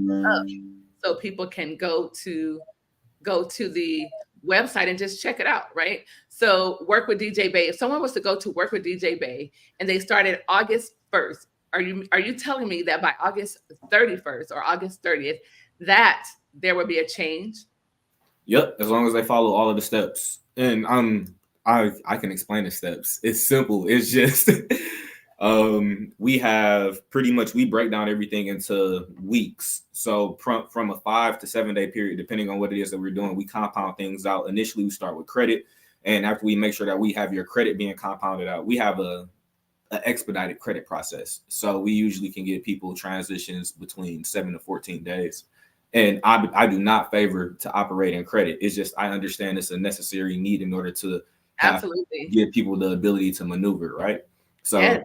up so people can go to the website and just check it out, right? So work with DJ Bay. If someone was to go to work with DJ Bay and they started August 1st, are you telling me that by August 31st or August 30th that there will be a change? Yep, as long as they follow all of the steps. And I can explain the steps. It's simple. It's just we have pretty much we break down everything into weeks. So from a 5 to 7 day period, depending on what it is that we're doing, we compound things out. Initially, we start with credit, and after we make sure that we have your credit being compounded out, we have a expedited credit process. So we usually can get people transitions between 7 to 14 days. And I do not favor to operate in credit. It's just I understand it's a necessary need in order to have Absolutely. give people the ability to maneuver, right? Yes. So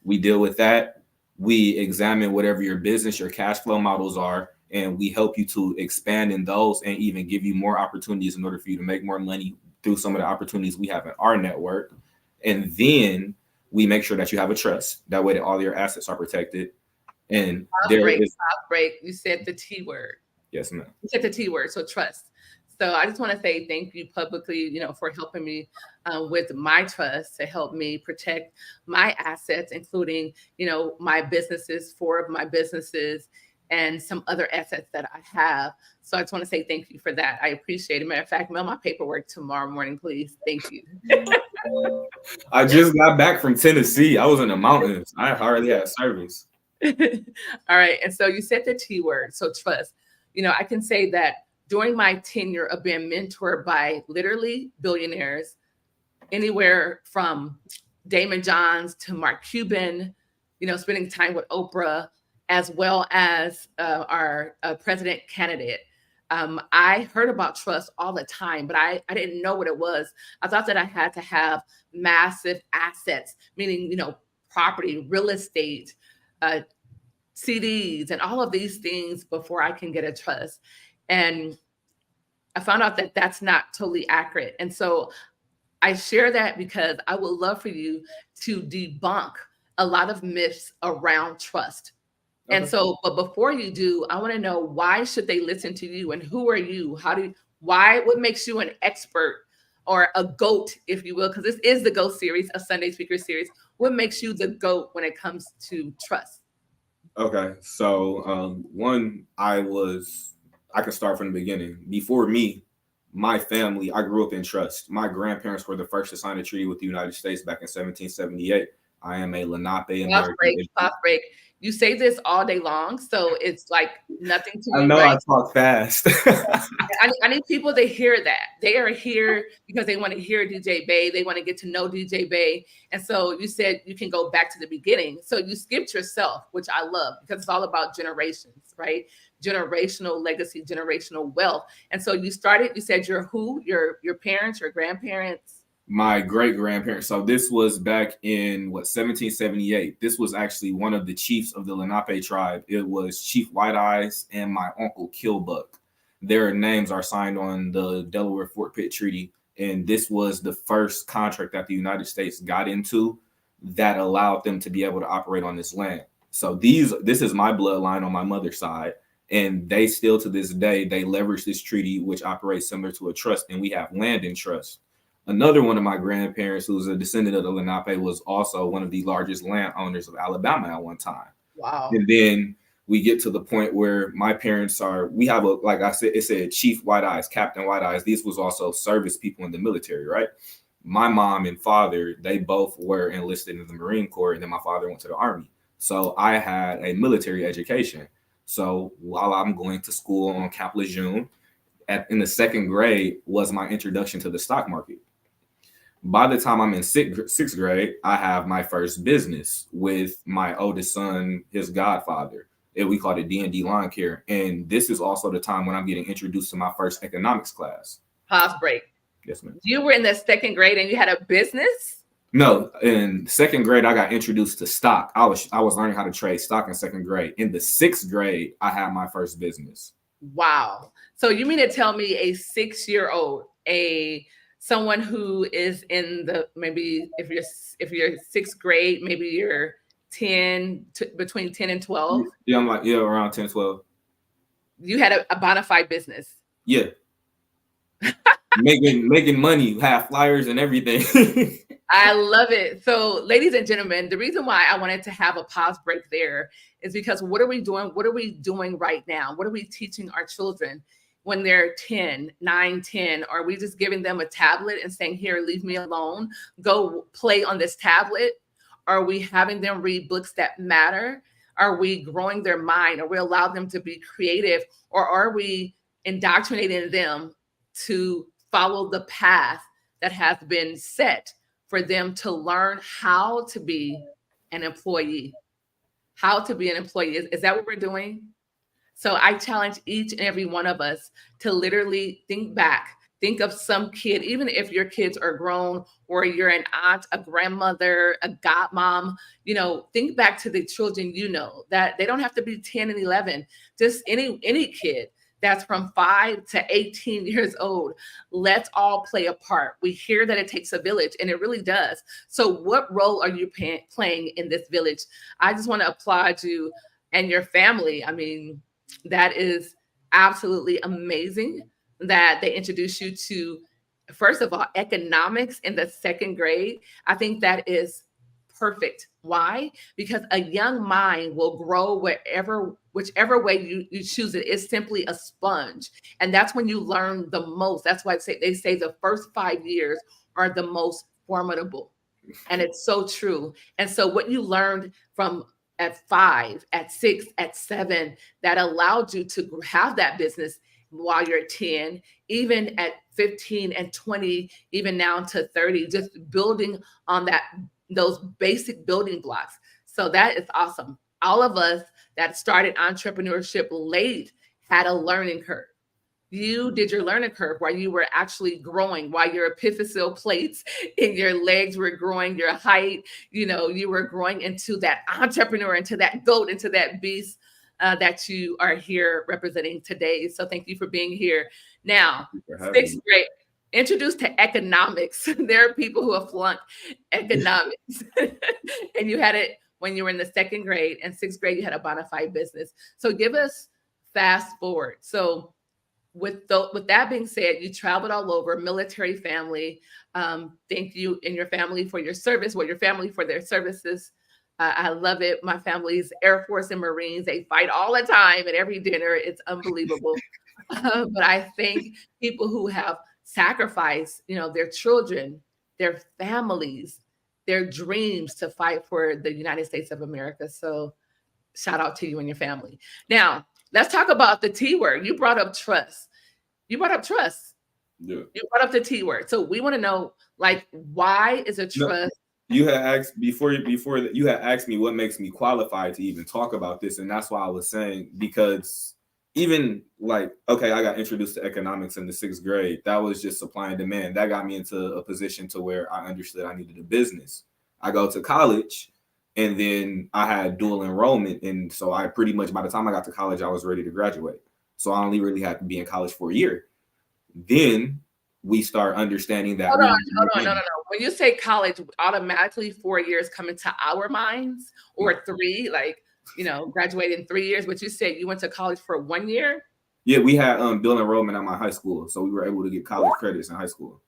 we deal with that. We examine whatever your business, your cash flow models are, and we help you to expand in those and even give you more opportunities in order for you to make more money through some of the opportunities we have in our network. And then we make sure that you have a trust. That way that all your assets are protected. And Pause there break, is pause break. You said the T word. yes, ma'am. You said the T word, so trust. So I just want to say thank you publicly, for helping me with my trust to help me protect my assets, including, my businesses, four of my businesses, and some other assets that I have. So I just want to say thank you for that. I appreciate it. Matter of fact, mail my paperwork tomorrow morning, please. Thank you. I just got back from Tennessee. I was in the mountains. I hardly had service. All right. And so you said the T word, so trust. I can say that during my tenure of being mentored by literally billionaires, anywhere from Damon Johns to Mark Cuban, spending time with Oprah, as well as our president candidate. I heard about trust all the time, but I didn't know what it was. I thought that I had to have massive assets, meaning, property, real estate, uh, CDs, and all of these things before I can get a trust. And I found out that that's not totally accurate. And so I share that because I would love for you to debunk a lot of myths around trust. And Okay. so, but before you do, I want to know, why should they listen to you, and who are you? Why, what makes you an expert or a GOAT, if you will? Because this is the GOAT series, a Sunday speaker series. What makes you the GOAT when it comes to trust? Okay. So one, I can start from the beginning. Before me, my family, I grew up in trust. My grandparents were the first to sign a treaty with the United States back in 1778. I am a Lenape Pause American. break, pause break. You say this all day long, so it's like nothing to I you, know I right? talk fast. I need people to hear that. They are here because they want to hear DJ Bay. They want to get to know DJ Bay. And so you said you can go back to the beginning. So you skipped yourself, which I love, because it's all about generations, right? Generational legacy, generational wealth. And so you said you're who? Your parents, your grandparents. My great grandparents. So this was back in what 1778. This was actually one of the chiefs of the Lenape tribe. It was Chief White Eyes and my uncle Killbuck. Their names are signed on the Delaware Fort Pitt Treaty, and this was the first contract that the United States got into that allowed them to be able to operate on this land. So this is my bloodline on my mother's side, and they still to this day they leverage this treaty, which operates similar to a trust, and we have land in trust. Another one of my grandparents, who was a descendant of the Lenape, was also one of the largest landowners of Alabama at one time. Wow. And then we get to the point where my parents are, we have a, like I said, it said Chief White Eyes, Captain White Eyes. These was also service people in the military, right? My mom and father, they both were enlisted in the Marine Corps, and then my father went to the Army. So I had a military education. So while I'm going to school on Camp Lejeune, in the second grade was my introduction to the stock market. By the time I'm in sixth grade, I have my first business with my oldest son, his godfather. And we called it D&D Lawn Care. And this is also the time when I'm getting introduced to my first economics class. Pause break. Yes, ma'am. You were in the second grade and you had a business? No, in second grade, I got introduced to stock. I was learning how to trade stock in second grade. In the sixth grade, I had my first business. Wow. So you mean to tell me a 6-year-old, someone who is in the, maybe if you're sixth grade, maybe you're between 10 and 12. Yeah, I'm like, yeah, around 10, 12. You had a bona fide business. Yeah. making money, have flyers and everything. I love it. So, ladies and gentlemen, the reason why I wanted to have a pause break there is because what are we doing? What are we doing right now? What are we teaching our children when they're 10, 9, 10? Are we just giving them a tablet and saying, here, leave me alone, go play on this tablet? Are we having them read books that matter? Are we growing their mind? Are we allowing them to be creative? Or are we indoctrinating them to follow the path that has been set for them to learn how to be an employee? How to be an employee. Is that what we're doing? So I challenge each and every one of us to literally think back. Think of some kid, even if your kids are grown or you're an aunt, a grandmother, a godmom, think back to the children that they don't have to be 10 and 11, just any kid that's from 5 to 18 years old. Let's all play a part. We hear that it takes a village, and it really does. So what role are you playing in this village? I just want to applaud you and your family. I mean, that is absolutely amazing that they introduce you to, first of all, economics in the 2nd grade. I think that is perfect. Why? Because a young mind will grow whichever way you choose it. It's simply a sponge. And that's when you learn the most. That's why they say the first 5 years are the most formidable. And it's so true. And so what you learned from at 5, at 6, at 7, that allowed you to have that business while you're 10, even at 15 and 20, even now to 30, just building on those basic building blocks. So that is awesome. All of us that started entrepreneurship late had a learning curve. You did your learning curve while you were actually growing, while your epiphyseal plates in your legs were growing, your height, you were growing into that entrepreneur, into that goat, into that beast that you are here representing today. So thank you for being here. Now, 6th grade, introduced to economics. There are people who have flunked economics and you had it when you were in the 2nd grade, and 6th grade, you had a bona fide business. So give us fast forward. So with that being said, you traveled all over, military family. Thank you and your family for your service, your family for their services. I love it. My family's Air Force and Marines. They fight all the time at every dinner. It's unbelievable. But I thank people who have sacrificed, their children, their families, their dreams to fight for the United States of America. So shout out to you and your family. Now, let's talk about the T word. You brought up trust. Yeah. You brought up the T word. So we want to know, why is a trust? No, you had asked before you had asked me what makes me qualified to even talk about this. And that's why I was saying, because even okay, I got introduced to economics in the 6th grade. That was just supply and demand. That got me into a position to where I understood I needed a business. I go to college, and then I had dual enrollment. And so I pretty much, by the time I got to college, I was ready to graduate. So I only really had to be in college for a year. Then we start understanding that. Hold on. No. When you say college, automatically 4 years come into our minds, or 3, graduated in 3 years. But you said you went to college for 1 year? Yeah, we had dual enrollment at my high school. So we were able to get college credits in high school.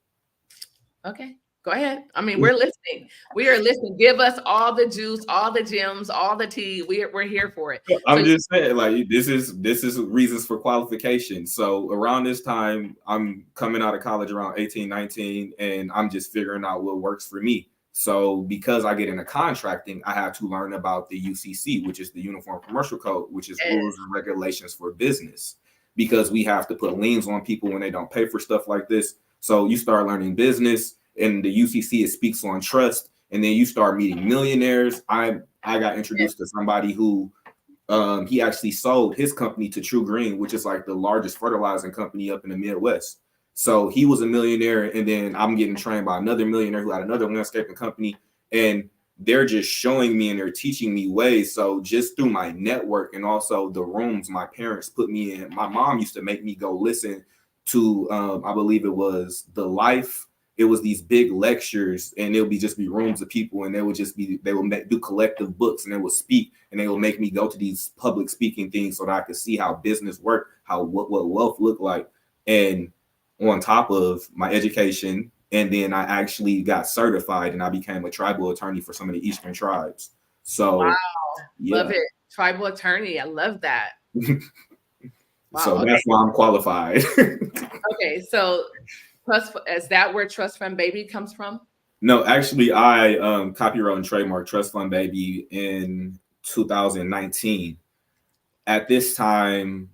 Okay. Go ahead. I mean, we're listening. We are listening. Give us all the juice, all the gems, all the tea. We're here for it. I'm just saying, this is reasons for qualification. So around this time, I'm coming out of college around 18, 19, and I'm just figuring out what works for me. So because I get into contracting, I had to learn about the UCC, which is the Uniform Commercial Code, which is rules and regulations for business, because we have to put liens on people when they don't pay for stuff like this. So you start learning business. And the UCC, it speaks on trust, and then you start meeting millionaires. I got introduced to somebody who he actually sold his company to True Green, which is the largest fertilizing company up in the Midwest. So he was a millionaire, and then I'm getting trained by another millionaire who had another landscaping company, and they're just showing me and they're teaching me ways. So just through my network and also the rooms my parents put me in, my mom used to make me go listen to, I believe it was The Life it was these big lectures, and it would be just be rooms of people, and they would do collective books, and they would speak, and they would make me go to these public speaking things so that I could see how business worked, what wealth looked like. And on top of my education, and then I actually got certified, and I became a tribal attorney for some of the Eastern tribes. So Wow. yeah. Love it. Tribal attorney. I love that. Wow, So okay. that's why I'm qualified. Okay, so is that where Trust Fund Baby comes from? No, actually, I copyright and trademark Trust Fund Baby in 2019. At this time,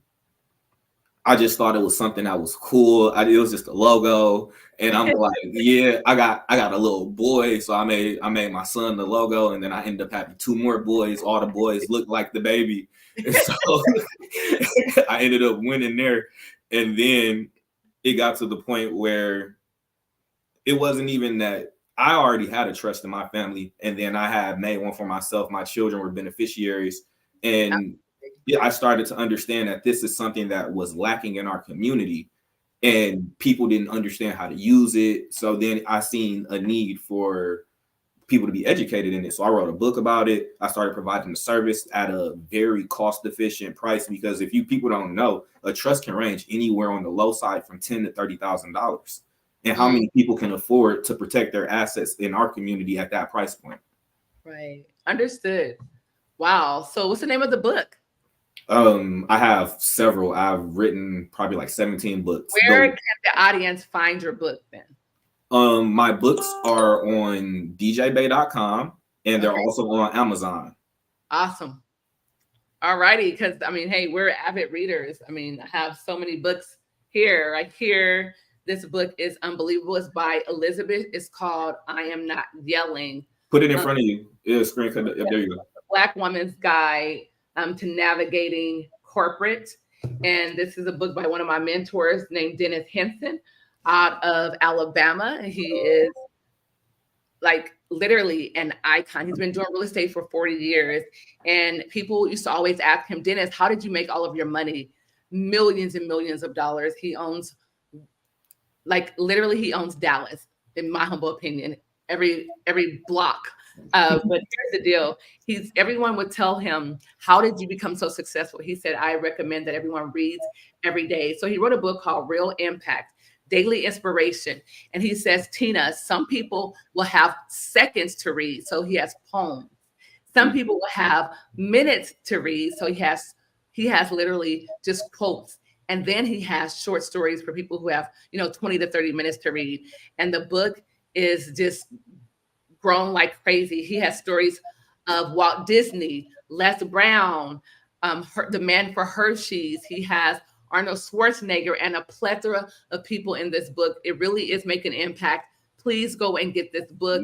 I just thought it was something that was cool. It was just a logo, and I'm like, yeah, I got a little boy, so I made my son the logo, and then I ended up having 2 more boys. All the boys looked like the baby, and so I ended up winning there. And then it got to the point where it wasn't even that I already had a trust in my family, and then I had made one for myself. My children were beneficiaries, and yeah, I started to understand that this is something that was lacking in our community, and people didn't understand how to use it. So then I seen a need for people to be educated in it. So I wrote a book about it. I started providing the service at a very cost efficient price, because if people don't know, a trust can range anywhere on the low side from $10,000 to $30,000. And how many people can afford to protect their assets in our community at that price point? Right. Understood. Wow. So what's the name of the book? I have several. I've written probably like 17 books. Where can the audience find your book then? My books are on djbay.com, and they're also on Amazon. Awesome. All righty. Because I mean, hey, we're avid readers. I mean, I have so many books here. Right here. This book is unbelievable. It's by Elizabeth. It's called I Am Not Yelling. Put it in front of you. Yeah, screen cut. There you go. Black Woman's Guide to Navigating Corporate. And this is a book by one of my mentors named Dennis Henson out of Alabama. He is like literally an icon. He's been doing real estate for 40 years. And people used to always ask him, Dennis, how did you make all of your money? Millions and millions of dollars. He owns, like literally he owns Dallas, in my humble opinion, every block. But here's the deal. Everyone would tell him, how did you become so successful? He said, I recommend that everyone reads every day. So he wrote a book called Real Impact, Daily Inspiration. And he says, Tina, some people will have seconds to read. So he has poems. Some people will have minutes to read. So he has literally just quotes. And then he has short stories for people who have, 20 to 30 minutes to read. And the book is just grown like crazy. He has stories of Walt Disney, Les Brown, the man for Hershey's. He has Arnold Schwarzenegger and a plethora of people in this book. It really is making an impact. Please go and get this book.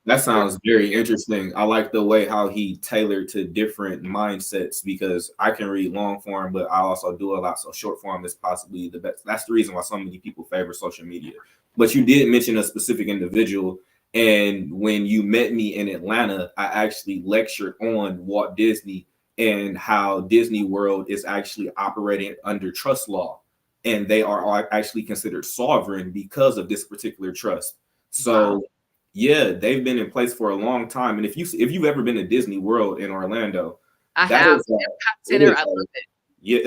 That sounds very interesting. I like the way how he tailored to different mindsets, because I can read long form, but I also do a lot. So short form is possibly the best. That's the reason why so many people favor social media. But you did mention a specific individual. And when you met me in Atlanta, I actually lectured on Walt Disney and how Disney World is actually operating under trust law. And they are actually considered sovereign because of this particular trust. So, yeah, they've been in place for a long time. And if you've ever been to Disney World in Orlando, I have. I love it. Yeah,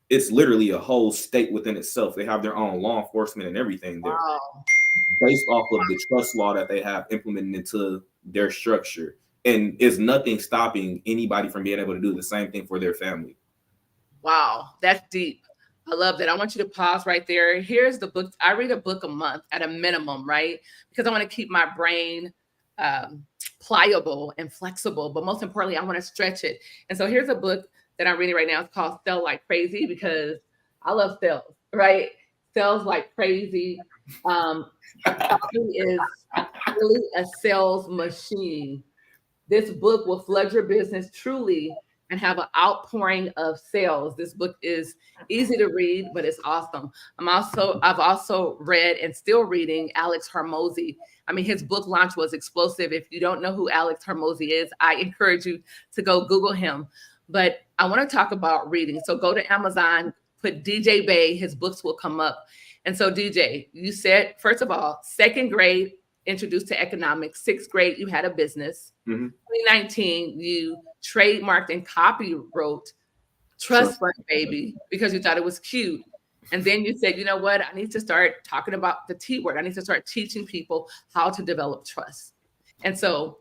it's literally a whole state within itself. They have their own law enforcement and everything there. Wow. Based off of the trust law that they have implemented into their structure. And is nothing stopping anybody from being able to do the same thing for their family. Wow, that's deep. I love that. I want you to pause right there. Here's the book. I read a book a month at a minimum, right? Because I want to keep my brain pliable and flexible. But most importantly, I want to stretch it. And so here's a book that I'm reading right now. It's called Sell Like Crazy, because I love sales, right? Sales like crazy. He is really a sales machine. This book will flood your business truly and have an outpouring of sales. This book is easy to read, but it's awesome. I've also read and still reading Alex Hormozi. I mean, his book launch was explosive. If you don't know who Alex Hormozi is, I encourage you to go Google him. But I want to talk about reading. So go to Amazon, put DJ Bay, his books will come up. And so, DJ, you said, first of all, second grade, introduced to economics. Sixth grade, you had a business. 2019, you trademarked and copywrote Trust Fund Baby because you thought it was cute. And then you said, you know what? I need to start talking about the T word. I need to start teaching people how to develop trust. And so,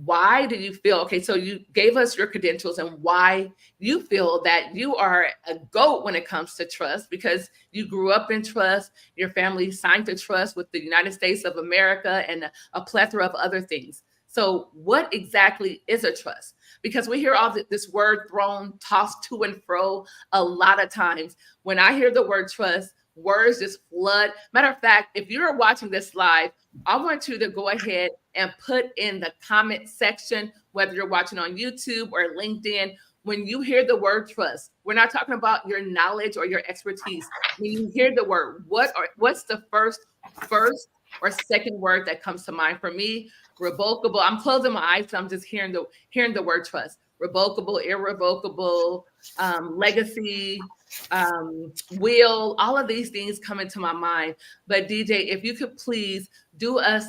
why do you feel, okay, so you gave us your credentials and why you feel that you are a GOAT when it comes to trust, because you grew up in trust, your family signed to trust with the United States of America and a plethora of other things. So what exactly is a trust? Because we hear all this word thrown, tossed to and fro a lot of times. When I hear the word trust, words just flood. Matter of fact, if you're watching this live, I want you to go ahead and put in the comment section, whether you're watching on YouTube or LinkedIn, when you hear the word trust, we're not talking about your knowledge or your expertise. When you hear the word, what's the first or second word that comes to mind? For me, revocable. I'm closing my eyes, so I'm just hearing the word trust. Revocable, irrevocable, legacy, will, all of these things come into my mind. But DJ, if you could please do us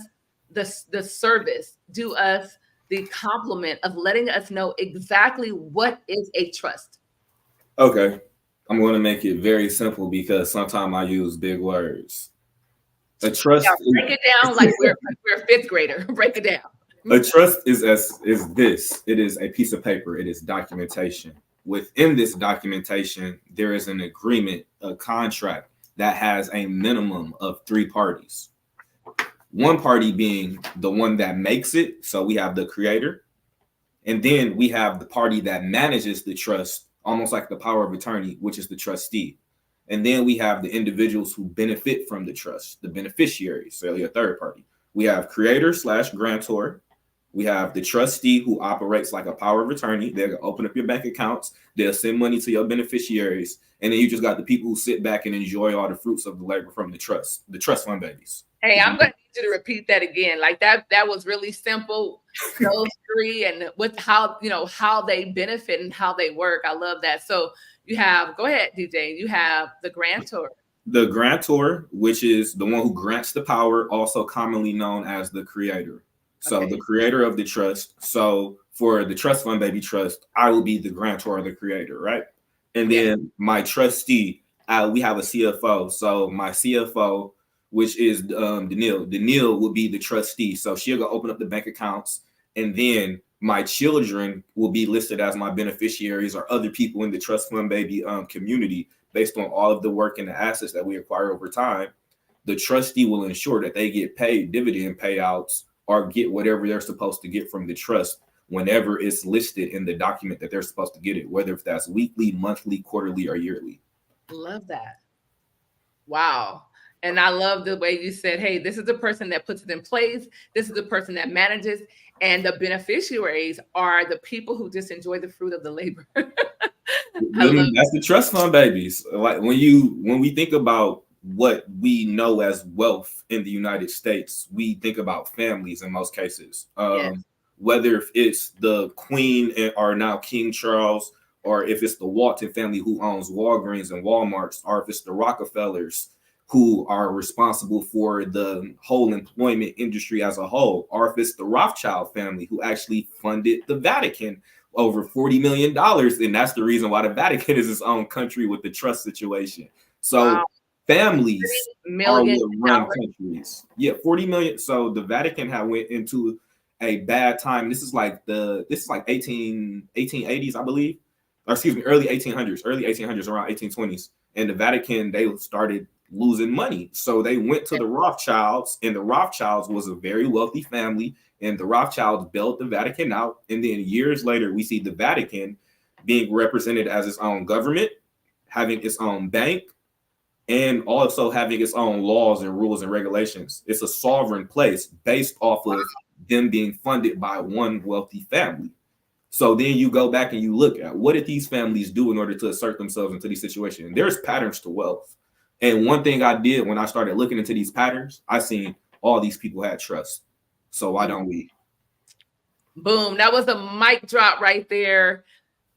the service, do us the compliment of letting us know exactly what is a trust. Okay. I'm going to make it very simple because sometimes I use big words. A trust. Yeah, break it down like we're a fifth grader. Break it down. A trust is this. It is a piece of paper. It is documentation. Within this documentation, there is an agreement, a contract that has a minimum of 3 parties. One party being the one that makes it. So we have the creator. And then we have the party that manages the trust, almost like the power of attorney, which is the trustee. And then we have the individuals who benefit from the trust, the beneficiaries, so a third party. We have creator / grantor. We have the trustee who operates like a power of attorney. They'll open up your bank accounts. They'll send money to your beneficiaries. And then you just got the people who sit back and enjoy all the fruits of the labor from the trust fund babies. Hey, I'm going to need you to repeat that again. Like that was really simple. Those 3 and with how they benefit and how they work. I love that. So you have, go ahead, DJ. You have the grantor. The grantor, which is the one who grants the power, also commonly known as the creator. So the creator of the trust. So for the Trust Fund Baby Trust, I will be the grantor or the creator, right? And then my trustee, we have a CFO. So my CFO, which is Danielle will be the trustee. So she'll go open up the bank accounts. And then my children will be listed as my beneficiaries or other people in the Trust Fund Baby community based on all of the work and the assets that we acquire over time. The trustee will ensure that they get paid dividend payouts or get whatever they're supposed to get from the trust whenever it's listed in the document that they're supposed to get it, whether if that's weekly, monthly, quarterly, or yearly. Love that. Wow. And I love the way you said, hey, this is the person that puts it in place. This is the person that manages. And the beneficiaries are the people who just enjoy the fruit of the labor. That's the trust fund babies. Like when we think about what we know as wealth in the United States, we think about families in most cases. Whether it's the Queen or now King Charles, or if it's the Walton family who owns Walgreens and Walmarts, or if it's the Rockefellers who are responsible for the whole employment industry as a whole, or if it's the Rothschild family who actually funded the Vatican over $40 million. And that's the reason why the Vatican is its own country with the trust situation. So families are what run countries. Yeah, 40 million. So the Vatican had went into a bad time. This is like 1880s, I believe. Or excuse me, early 1800s, around 1820s. And the Vatican, they started losing money. So they went to the Rothschilds, and the Rothschilds was a very wealthy family, and the Rothschilds bailed the Vatican out. And then years later, we see the Vatican being represented as its own government, having its own bank, and also having its own laws and rules and regulations. It's a sovereign place based off of them being funded by one wealthy family. So then you go back and you look at what did these families do in order to assert themselves into these situations. There's patterns to wealth. And one thing I did when I started looking into these patterns, I seen all these people had trust. So why don't we? Boom. That was a mic drop right there.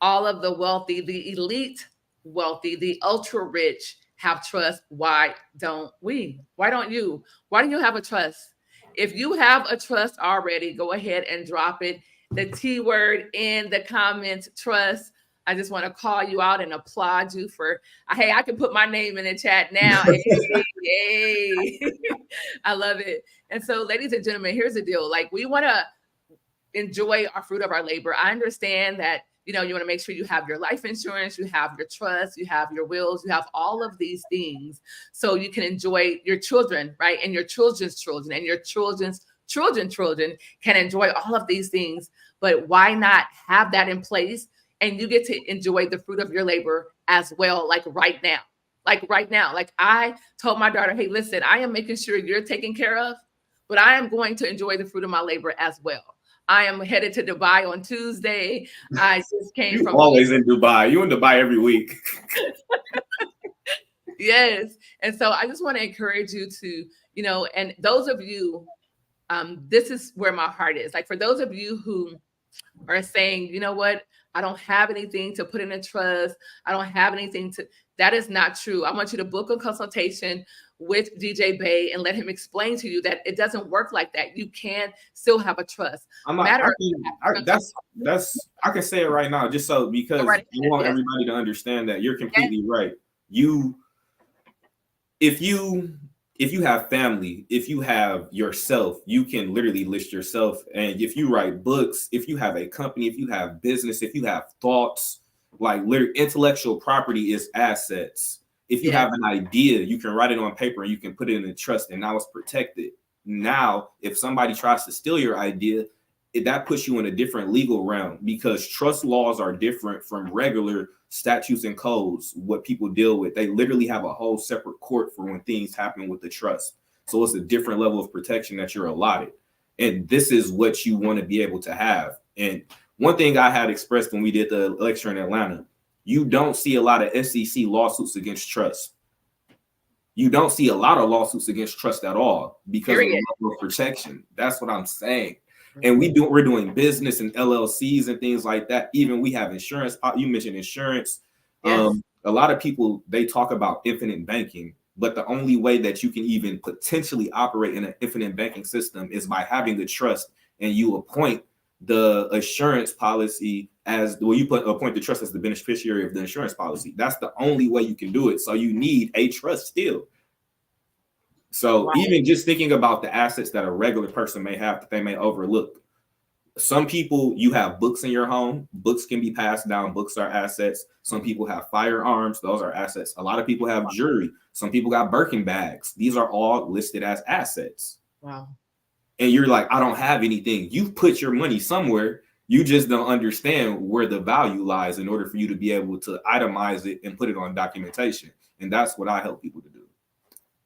All of the wealthy, the elite wealthy, the ultra rich have trust. Why don't we? Why don't you? Why do you have a trust? If you have a trust already, go ahead and drop it. The T word in the comments, trust. I just want to call you out and applaud you for, hey, I can put my name in the chat now. Hey, hey. I love it. And so, ladies and gentlemen, here's the deal. Like, we want to enjoy our fruit of our labor. I understand that, you know, you want to make sure you have your life insurance, you have your trust, you have your wills, you have all of these things so you can enjoy your children, right? And your children's children and your children can enjoy all of these things. But why not have that in place and you get to enjoy the fruit of your labor as well, like right now? Like right now. Like I told my daughter, hey, listen, I am making sure you're taken care of, but I am going to enjoy the fruit of my labor as well. I am headed to Dubai on Tuesday. I just came You from always in Dubai. You in Dubai every week. yes. And so I just want to encourage you to, you know, and those of you, this is where my heart is. Like for those of you who are saying, you know what, I don't have anything to put in a trust. I don't have anything to, that is not true. I want you to book a consultation with DJ Bay and let him explain to you that it doesn't work like that. You can still have a trust. I'm not, Matter that's I can say it right now, just so because right, I want yes, everybody to understand that you're yes, completely right. You if you have family, if you have yourself, you can literally list yourself. And if you write books, if you have a company, if you have business, if you have thoughts, like literally intellectual property is assets. If you yes. have an idea, you can write it on paper and you can put it in a trust, and now it's protected. Now, if somebody tries to steal your idea, that puts you in a different legal realm because trust laws are different from regular statutes and codes, what people deal with. They literally have a whole separate court for when things happen with the trust. So it's a different level of protection that you're allotted. And this is what you want to be able to have. And one thing I had expressed when we did the lecture in Atlanta, you don't see a lot of SEC lawsuits against trust. You don't see a lot of lawsuits against trust at all because of the level of protection. That's what I'm saying. And we're doing business and LLCs and things like that. Even we have insurance. You mentioned insurance. Yes. A lot of people, they talk about infinite banking, but the only way that you can even potentially operate in an infinite banking system is by having the trust, and you appoint the assurance policy as well. You appoint the trust as the beneficiary of the insurance policy. That's the only way you can do it. So you need a trust still. So Wow. even just thinking about the assets that a regular person may have that they may overlook. Some people, you have books in your home. Books can be passed down. Books are assets. Some people have firearms. Those are assets. A lot of people have jewelry. Some people got Birkin bags. These are all listed as assets. Wow. And you're like, I don't have anything. You've put your money somewhere. You just don't understand where the value lies in order for you to be able to itemize it and put it on documentation. And that's what I help people to do.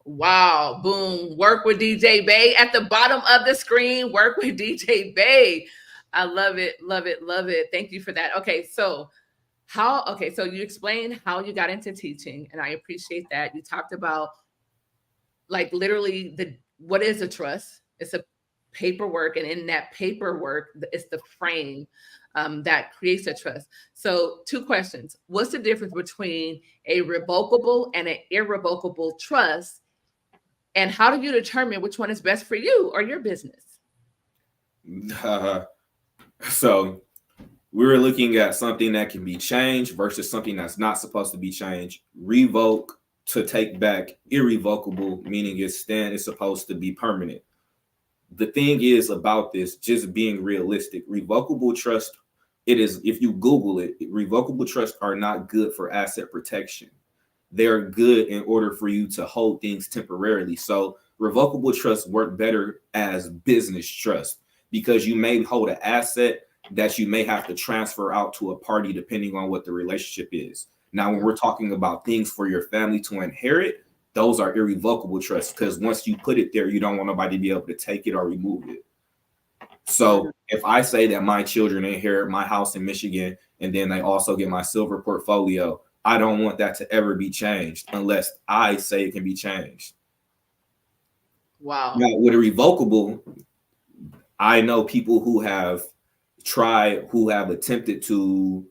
Wow. Boom. Work with DJ Bay at the bottom of the screen. Work with DJ Bay. I love it. Love it. Love it. Thank you for that. Okay. So so you explained how you got into teaching, and I appreciate that. You talked about like literally what is a trust? It's a paperwork, and in that paperwork, it's the frame that creates a trust. So, two questions: what's the difference between a revocable and an irrevocable trust? And how do you determine which one is best for you or your business? So we were looking at something that can be changed versus something that's not supposed to be changed. Revoke to take back, irrevocable, meaning it's supposed to be permanent. The thing is about this, just being realistic, revocable trust, it is, if you Google it, revocable trusts are not good for asset protection. They're good in order for you to hold things temporarily. So revocable trusts work better as business trust because you may hold an asset that you may have to transfer out to a party depending on what the relationship is. Now, when we're talking about things for your family to inherit, those are irrevocable trusts because once you put it there, you don't want nobody to be able to take it or remove it. So if I say that my children inherit my house in Michigan and then they also get my silver portfolio, I don't want that to ever be changed unless I say it can be changed. Wow. Now, with a revocable, I know people who have attempted to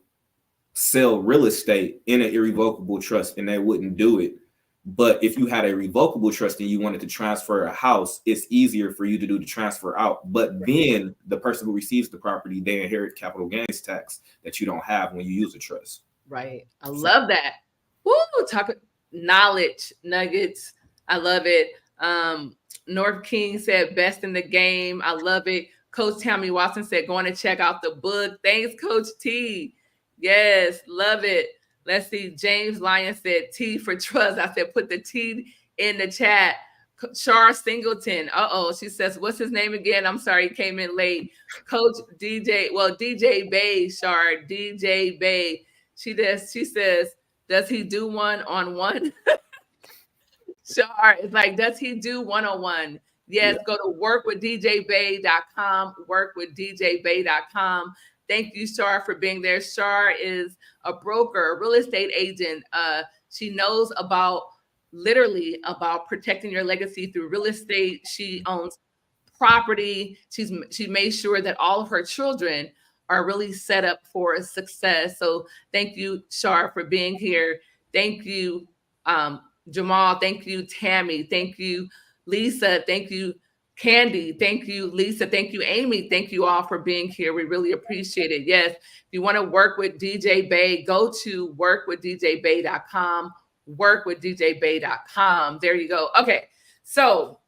sell real estate in an irrevocable trust and they wouldn't do it. But if you had a revocable trust and you wanted to transfer a house, it's easier for you to do the transfer out. But then the person who receives the property, they inherit capital gains tax that you don't have when you use a trust. Right. I love that. Woo, talk knowledge nuggets. I love it. North King said best in the game. I love it. Coach Tammy Watson said going to check out the book. Thanks, Coach T. Yes, love it. Let's see. James Lyon said T for trust. I said put the T in the chat. Char Singleton. She says, what's his name again? I'm sorry, he came in late. Coach DJ. Well, DJ Bay, Char. DJ Bay. She says, does he do one-on-one? Char, it's like, does he do one-on-one? Yes, go to workwithdjbay.com, workwithdjbay.com. Thank you, Char, for being there. Char is a broker, a real estate agent. She knows literally about protecting your legacy through real estate. She owns property. She made sure that all of her children are really set up for success. So thank you, Char, for being here. Thank you, Jamal. Thank you, Tammy. Thank you, Lisa. Thank you, Candy. Thank you, Lisa. Thank you, Amy. Thank you all for being here. We really appreciate it. Yes, if you want to work with DJ Bay, go to workwithdjbay.com, workwithdjbay.com. There you go. Okay, so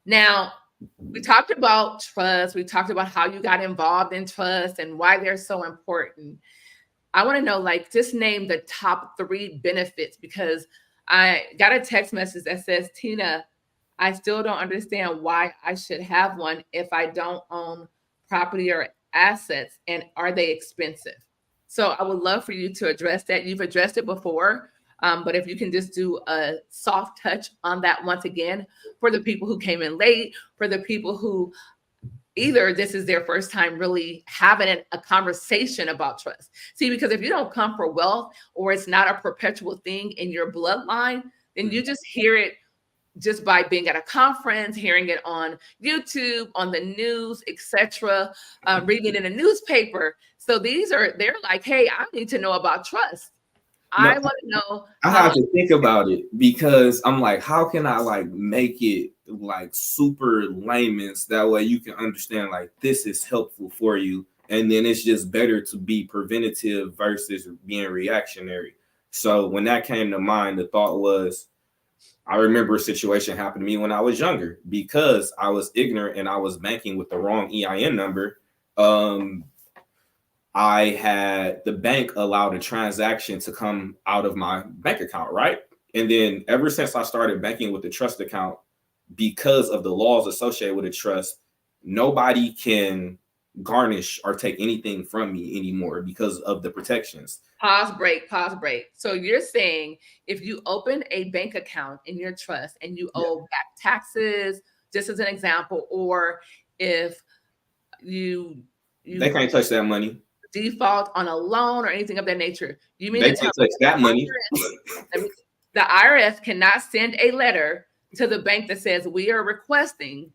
now we talked about trust. We talked about how you got involved in trust and why they're so important. I want to know, just name the top 3 benefits, because I got a text message that says, Tina, I still don't understand why I should have one if I don't own property or assets, and are they expensive? So I would love for you to address that. You've addressed it before, but if you can just do a soft touch on that once again for the people who came in late, for the people who either this is their first time really having a conversation about trust. See, because if you don't come for wealth or it's not a perpetual thing in your bloodline, then you just hear it just by being at a conference, hearing it on YouTube, on the news, etc., reading it in a newspaper. So they're like, hey, I need to know about trust. I want to know. I have to think about it, because I'm like, how can I make it super layman's, that way you can understand this is helpful for you, and then it's just better to be preventative versus being reactionary. So when that came to mind, the thought was, I remember a situation happened to me when I was younger, because I was ignorant and I was banking with the wrong EIN number. I had the bank allowed a transaction to come out of my bank account, right? And then ever since I started banking with the trust account, because of the laws associated with a trust, nobody can garnish or take anything from me anymore because of the protections. Pause, break. So you're saying if you open a bank account in your trust and you owe back taxes, just as an example, or if they can't touch that money, default on a loan or anything of that nature, you mean they can't touch that money? The IRS cannot send a letter to the bank that says we are requesting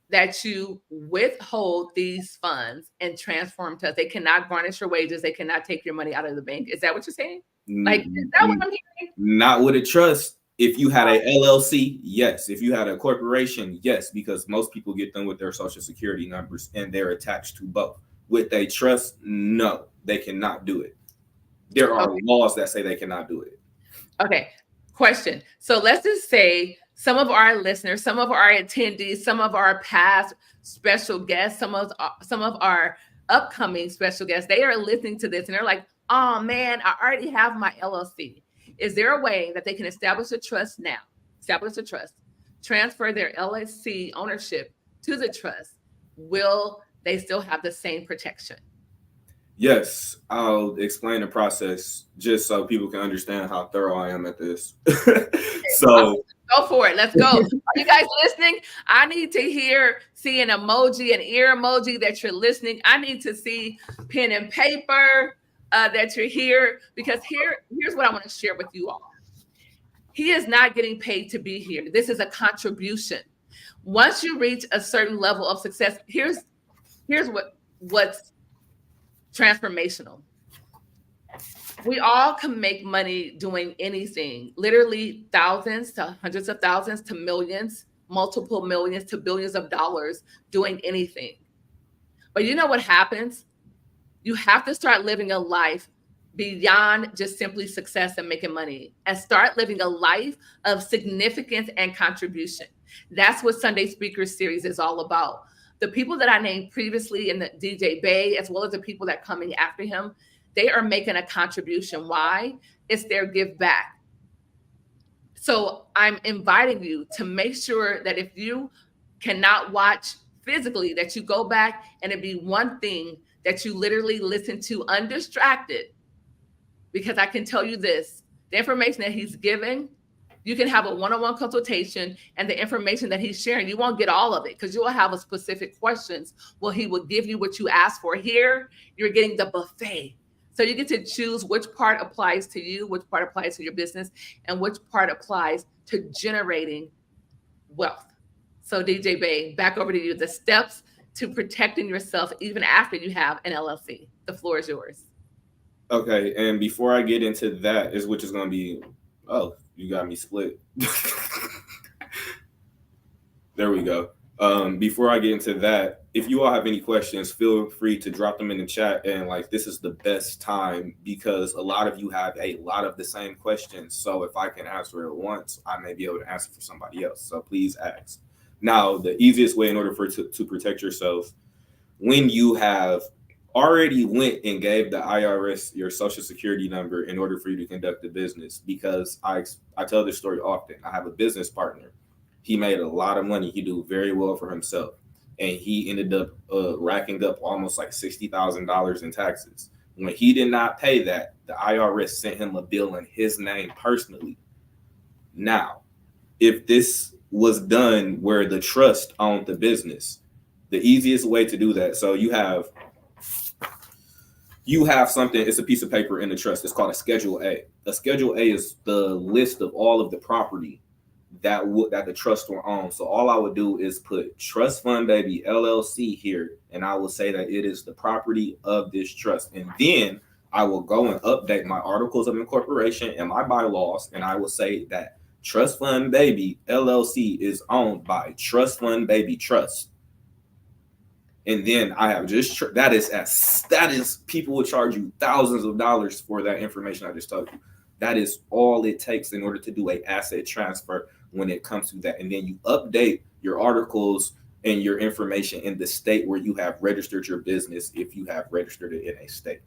that you withhold these funds and transfer them to us. They cannot garnish your wages. They cannot take your money out of the bank. Is that what you're saying? Is that what I'm hearing? Not with a trust. If you had a LLC, yes. If you had a corporation, yes, because most people get them with their social security numbers and they're attached to both. With a trust, no, they cannot do it. There are laws that say they cannot do it. Okay. Question. So let's just say some of our listeners, some of our attendees, some of our past special guests, some of our upcoming special guests, they are listening to this and they're like, oh man, I already have my LLC. Is there a way that they can establish a trust now? Establish a trust, transfer their LLC ownership to the trust. Will they still have the same protection? Yes, I'll explain the process just so people can understand how thorough I am at this. So go for it. Let's go. Are you guys listening? I need to see an emoji, an ear emoji that you're listening. I need to see pen and paper that you're here, because here's what I want to share with you all. He is not getting paid to be here. This is a contribution. Once you reach a certain level of success, here's what's transformational. We all can make money doing anything, literally thousands to hundreds of thousands to millions, multiple millions to billions of dollars doing anything. But you know what happens? You have to start living a life beyond just simply success and making money and start living a life of significance and contribution. That's what Sunday Speakers Series is all about. The people that I named previously in the DJ Bay, as well as the people that coming after him, they are making a contribution. Why? It's their give back. So I'm inviting you to make sure that if you cannot watch physically, that you go back and it be one thing that you literally listen to undistracted. Because I can tell you this, the information that he's giving, you can have a one-on-one consultation, and the information that he's sharing, you won't get all of it because you will have a specific questions. Well, he will give you what you asked for. Here, you're getting the buffet. So you get to choose which part applies to you, which part applies to your business, and which part applies to generating wealth. So DJ Bay, back over to you. The steps to protecting yourself even after you have an LLC. The floor is yours. Okay, and before I get into that, is which is going to be, oh, you got me split. There we go. Before I get into that, if you all have any questions, feel free to drop them in the chat. And like, this is the best time because a lot of you have a lot of the same questions. So if I can answer it once, I may be able to answer for somebody else. So please ask. Now, the easiest way in order to protect yourself when you have already went and gave the IRS your social security number in order for you to conduct a business, because I tell this story often. I have a business partner. He made a lot of money. He do very well for himself. And he ended up racking up almost like $60,000 in taxes. When he did not pay that, the IRS sent him a bill in his name personally. Now, if this was done where the trust owned the business, the easiest way to do that, so you have something, it's a piece of paper in the trust. It's called a Schedule A. A Schedule A is the list of all of the property that the trust will own. So all I would do is put Trust Fund Baby LLC here, and I will say that it is the property of this trust. And then I will go and update my articles of incorporation and my bylaws, and I will say that Trust Fund Baby LLC is owned by Trust Fund Baby Trust. And then I have just that is people will charge you thousands of dollars for that information I just told you. That is all it takes in order to do a asset transfer when it comes to that. And then you update your articles and your information in the state where you have registered your business, if you have registered it in a state.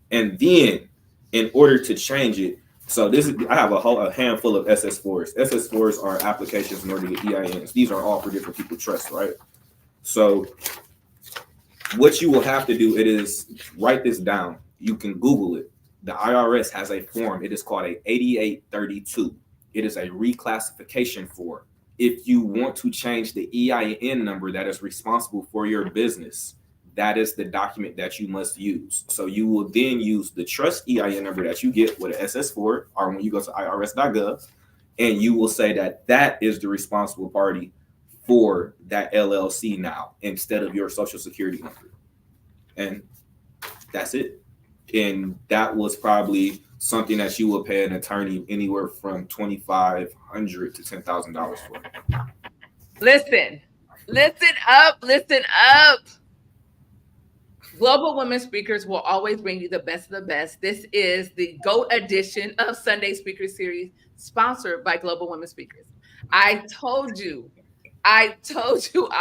And then in order to change it, so I have a handful of SS4s. SS4s are applications in order to get EINs. These are all for different people trust, right? So what you will have to do, it is write this down. You can Google it. The IRS has a form. It is called a 8832. It is a reclassification form. If you want to change the EIN number that is responsible for your business, that is the document that you must use. So you will then use the trust EIN number that you get with an SS4 or when you go to irs.gov, and you will say that that is the responsible party for that LLC now instead of your social security number. And that's it. And that was probably something that you will pay an attorney anywhere from $2,500 to $10,000 for. Listen up. Global Women Speakers will always bring you the best of the best. This is the GOAT edition of Sunday Speaker Series, sponsored by Global Women Speakers. I told you I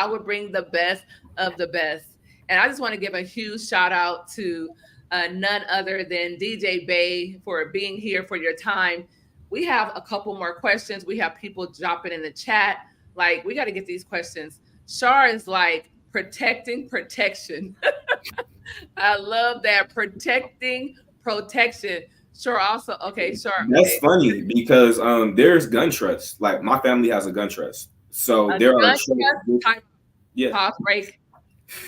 would bring the best of the best. And I just want to give a huge shout out to none other than DJ Bay for being here, for your time. We have a couple more questions. We have people dropping in the chat. Like, we got to get these questions. Shar is like, protecting protection. I love that. Protecting protection. Sure. Also, okay, sure. That's funny because there's gun trust. Like, my family has a gun trust. So there are pause break.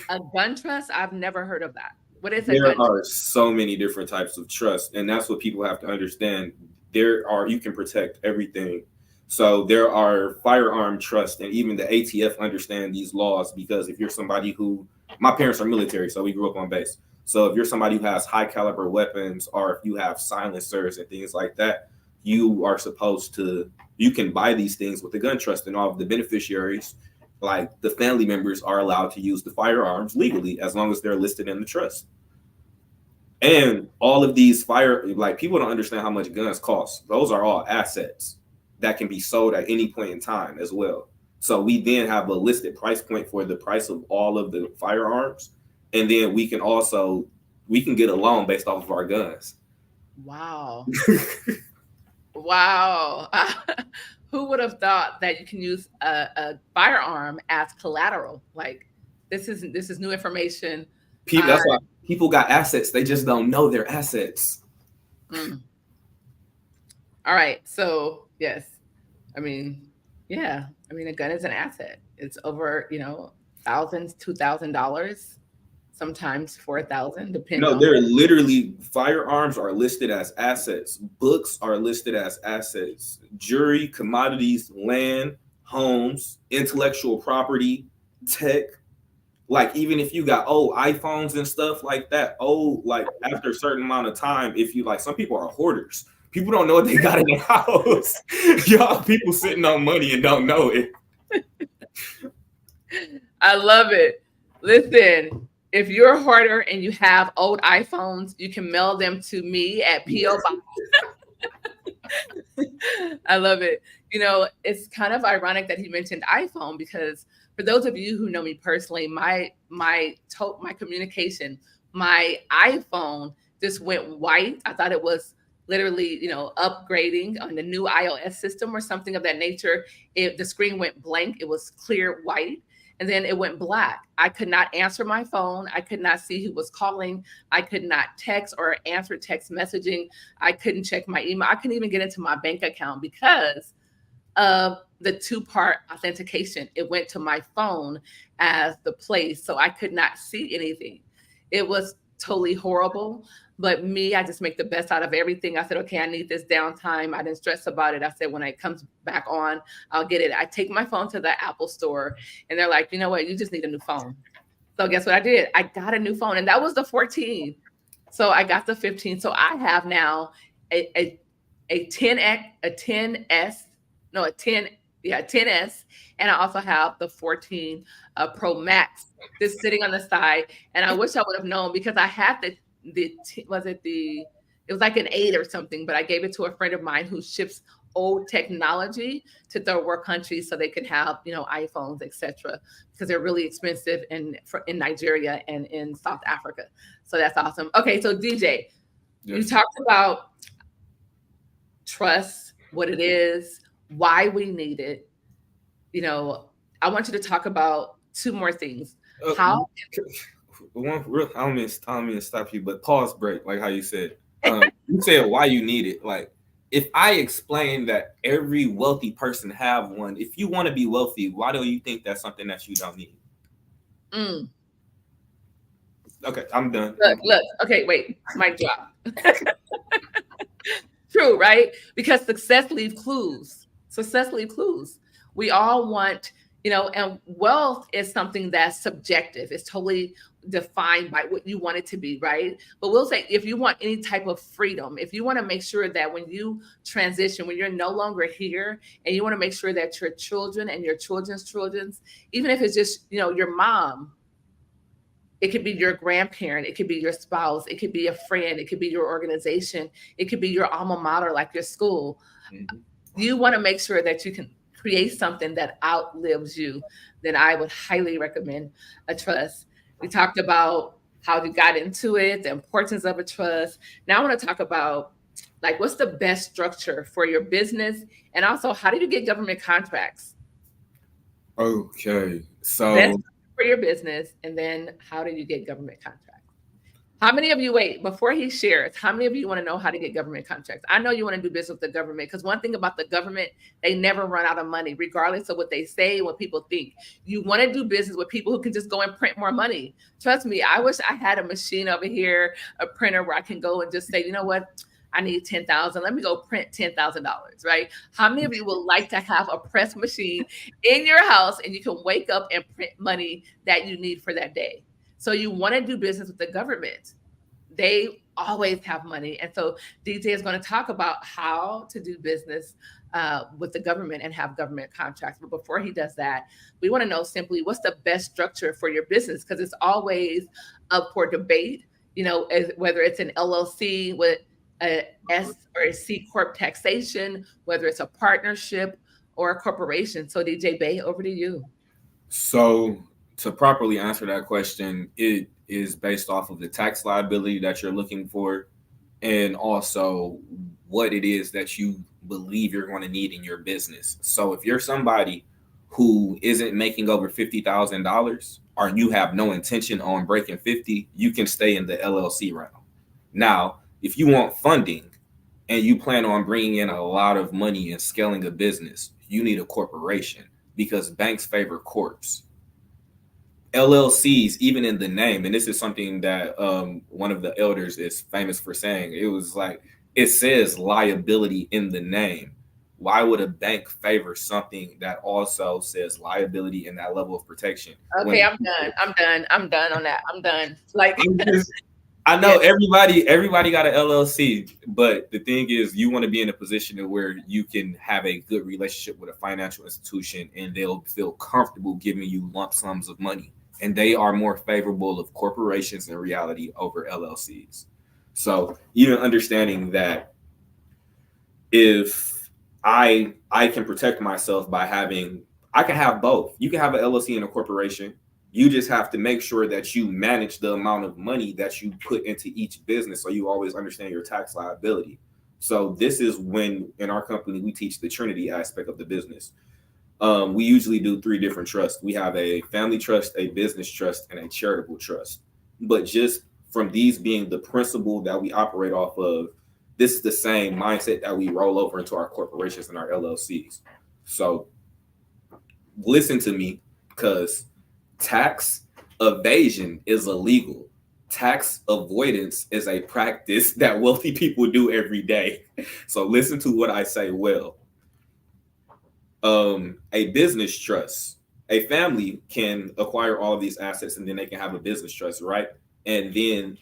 A gun trust? I've never heard of that. What is there? There are so many different types of trust, and that's what people have to understand. You can protect everything. So there are firearm trusts, and even the ATF understand these laws, because if you're somebody who, my parents are military, so we grew up on base. So if you're somebody who has high caliber weapons, or if you have silencers and things like that, you are supposed to, you can buy these things with the gun trust, and all of the beneficiaries, like the family members, are allowed to use the firearms legally as long as they're listed in the trust. And all of these like, people don't understand how much guns cost. Those are all assets that can be sold at any point in time as well. So we then have a listed price point for the price of all of the firearms, and then we can get a loan based off of our guns. Wow. Wow. Who would have thought that you can use a firearm as collateral? Like, this is new information. That's why people got assets. They just don't know their assets. Mm. All right. So yes, I mean, yeah, I mean, a gun is an asset. It's over, thousands, $2,000, sometimes 4,000, depending No, on. they're literally, firearms are listed as assets. Books are listed as assets. Jewelry, commodities, land, homes, intellectual property, tech. Like, even if you got old iPhones and stuff like that, like, after a certain amount of time, if you, like, some people are hoarders. People don't know what they got in their house. Y'all, people sitting on money and don't know it. I love it. Listen, if you're a hoarder and you have old iPhones, you can mail them to me at P.O. Box. I love it. It's kind of ironic that he mentioned iPhone, because for those of you who know me personally, my communication, my iPhone just went white. I thought it was literally, upgrading on the new iOS system or something of that nature. The screen went blank. It was clear white. And then it went black. I could not answer my phone. I could not see who was calling. I could not text or answer text messaging. I couldn't check my email. I couldn't even get into my bank account because of the two-part authentication. It went to my phone as the place, so I could not see anything. It was totally horrible. But me, I just make the best out of everything. I said, okay, I need this downtime. I didn't stress about it. I said, when it comes back on, I'll get it. I take my phone to the Apple store, and they're like, you know what? You just need a new phone. So guess what I did? I got a new phone, and that was the 14. So I got the 15. So I have now a 10X, a 10S, no, a 10, yeah, 10S, and I also have the 14 Pro Max just sitting on the side. And I wish I would have known, because I had it was like an 8 or something, but I gave it to a friend of mine who ships old technology to third world countries so they could have, iPhones, etc., because they're really expensive in Nigeria and in South Africa. So that's awesome. Okay, so DJ, you talked about trust, what it is, why we need it. I want you to talk about two more things. How one real, I don't mean to stop you, but pause break, like how you said. You said why you need it. Like, if I explain that every wealthy person have one, if you want to be wealthy, why do you think that's something that you don't need? Okay, I'm done. Look. Okay, wait. Mic drop. True, right? Because success leaves clues. Success leaves clues. We all want, and wealth is something that's subjective. It's totally defined by what you want it to be, right? But we'll say, if you want any type of freedom, if you want to make sure that when you transition, when you're no longer here, and you want to make sure that your children and your children's children, even if it's just, your mom, it could be your grandparent, it could be your spouse, it could be a friend, it could be your organization, it could be your alma mater, like your school. Mm-hmm. You want to make sure that you can create something that outlives you. Then I would highly recommend a trust. We talked about how you got into it, the importance of a trust. Now I want to talk about, like, what's the best structure for your business, and also how do you get government contracts? Okay, so best for your business, and then how do you get government contracts? How many of you, wait, before he shares, how many of you want to know how to get government contracts? I know you want to do business with the government, because one thing about the government, they never run out of money, regardless of what they say, what people think. You want to do business with people who can just go and print more money. Trust me, I wish I had a machine over here, a printer where I can go and just say, you know what? I need 10,000. Let me go print $10,000, right? How many of you would like to have a press machine in your house and you can wake up and print money that you need for that day? So you want to do business with the government. They always have money. And so DJ is going to talk about how to do business with the government and have government contracts. But before he does that, we want to know simply what's the best structure for your business, because it's always up for debate, whether it's an LLC with a S or a C corp taxation, whether it's a partnership or a corporation. So DJ Bay, over to you. So to properly answer that question, it is based off of the tax liability that you're looking for, and also what it is that you believe you're going to need in your business. So if you're somebody who isn't making over $50,000, or you have no intention on breaking 50, you can stay in the LLC realm. Now, if you want funding and you plan on bringing in a lot of money and scaling a business, you need a corporation, because banks favor corps. LLCs, even in the name, and this is something that one of the elders is famous for saying. It was like, it says liability in the name. Why would a bank favor something that also says liability and that level of protection? Okay, I'm done. I'm done. I'm done on that. I'm done. Like, I know everybody got an LLC, but the thing is, you want to be in a position to where you can have a good relationship with a financial institution, and they'll feel comfortable giving you lump sums of money. And they are more favorable of corporations in reality over LLCs. So even understanding that, if I can protect myself by having, I can have both. You can have an LLC and a corporation. You just have to make sure that you manage the amount of money that you put into each business, so you always understand your tax liability. So this is when in our company we teach the Trinity aspect of the business. We usually do 3 different trusts. We have a family trust, a business trust, and a charitable trust. But just from these being the principle that we operate off of, this is the same mindset that we roll over into our corporations and our LLCs. So listen to me, because tax evasion is illegal. Tax avoidance is a practice that wealthy people do every day. So listen to what I say well. A business trust, a family can acquire all of these assets and then they can have a business trust, right? And then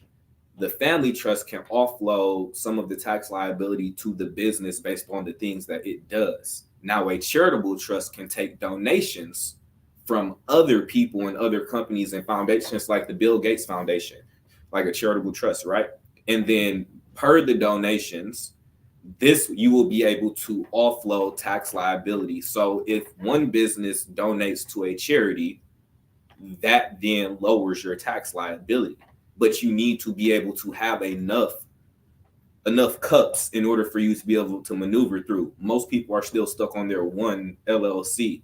the family trust can offload some of the tax liability to the business based on the things that it does. Now, a charitable trust can take donations from other people and other companies and foundations, like the Bill Gates Foundation, like a charitable trust, right? And then per the donations, this you will be able to offload tax liability. So if one business donates to a charity, that then lowers your tax liability. But you need to be able to have enough cups in order for you to be able to maneuver through. Most people are still stuck on their one LLC.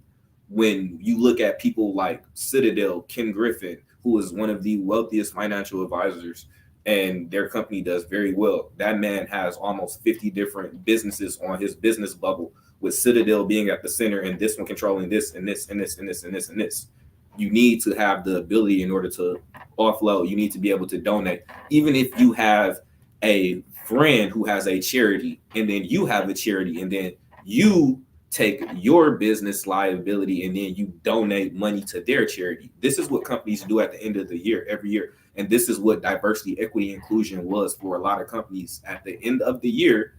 When you look at people like Citadel, Ken Griffin, who is one of the wealthiest financial advisors, and their company does very well. That man has almost 50 different businesses on his business bubble, with Citadel being at the center and this one controlling this and this and this and this and this and this. You need to have the ability in order to offload. You need to be able to donate. Even if you have a friend who has a charity, and then you have a charity, and then you take your business liability and then you donate money to their charity. This is what companies do at the end of the year, every year. And this is what diversity, equity, inclusion was for a lot of companies at the end of the year,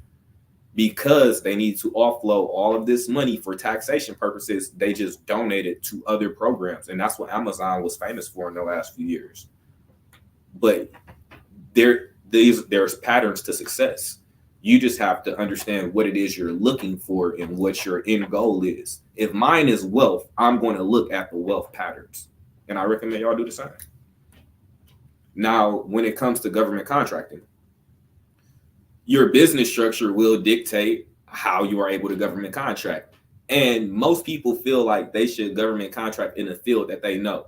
because they need to offload all of this money for taxation purposes. They just donate it to other programs. And that's what Amazon was famous for in the last few years. But there's patterns to success. You just have to understand what it is you're looking for and what your end goal is. If mine is wealth, I'm going to look at the wealth patterns. And I recommend y'all do the same. Now, when it comes to government contracting, your business structure will dictate how you are able to government contract. And most people feel like they should government contract in a field that they know.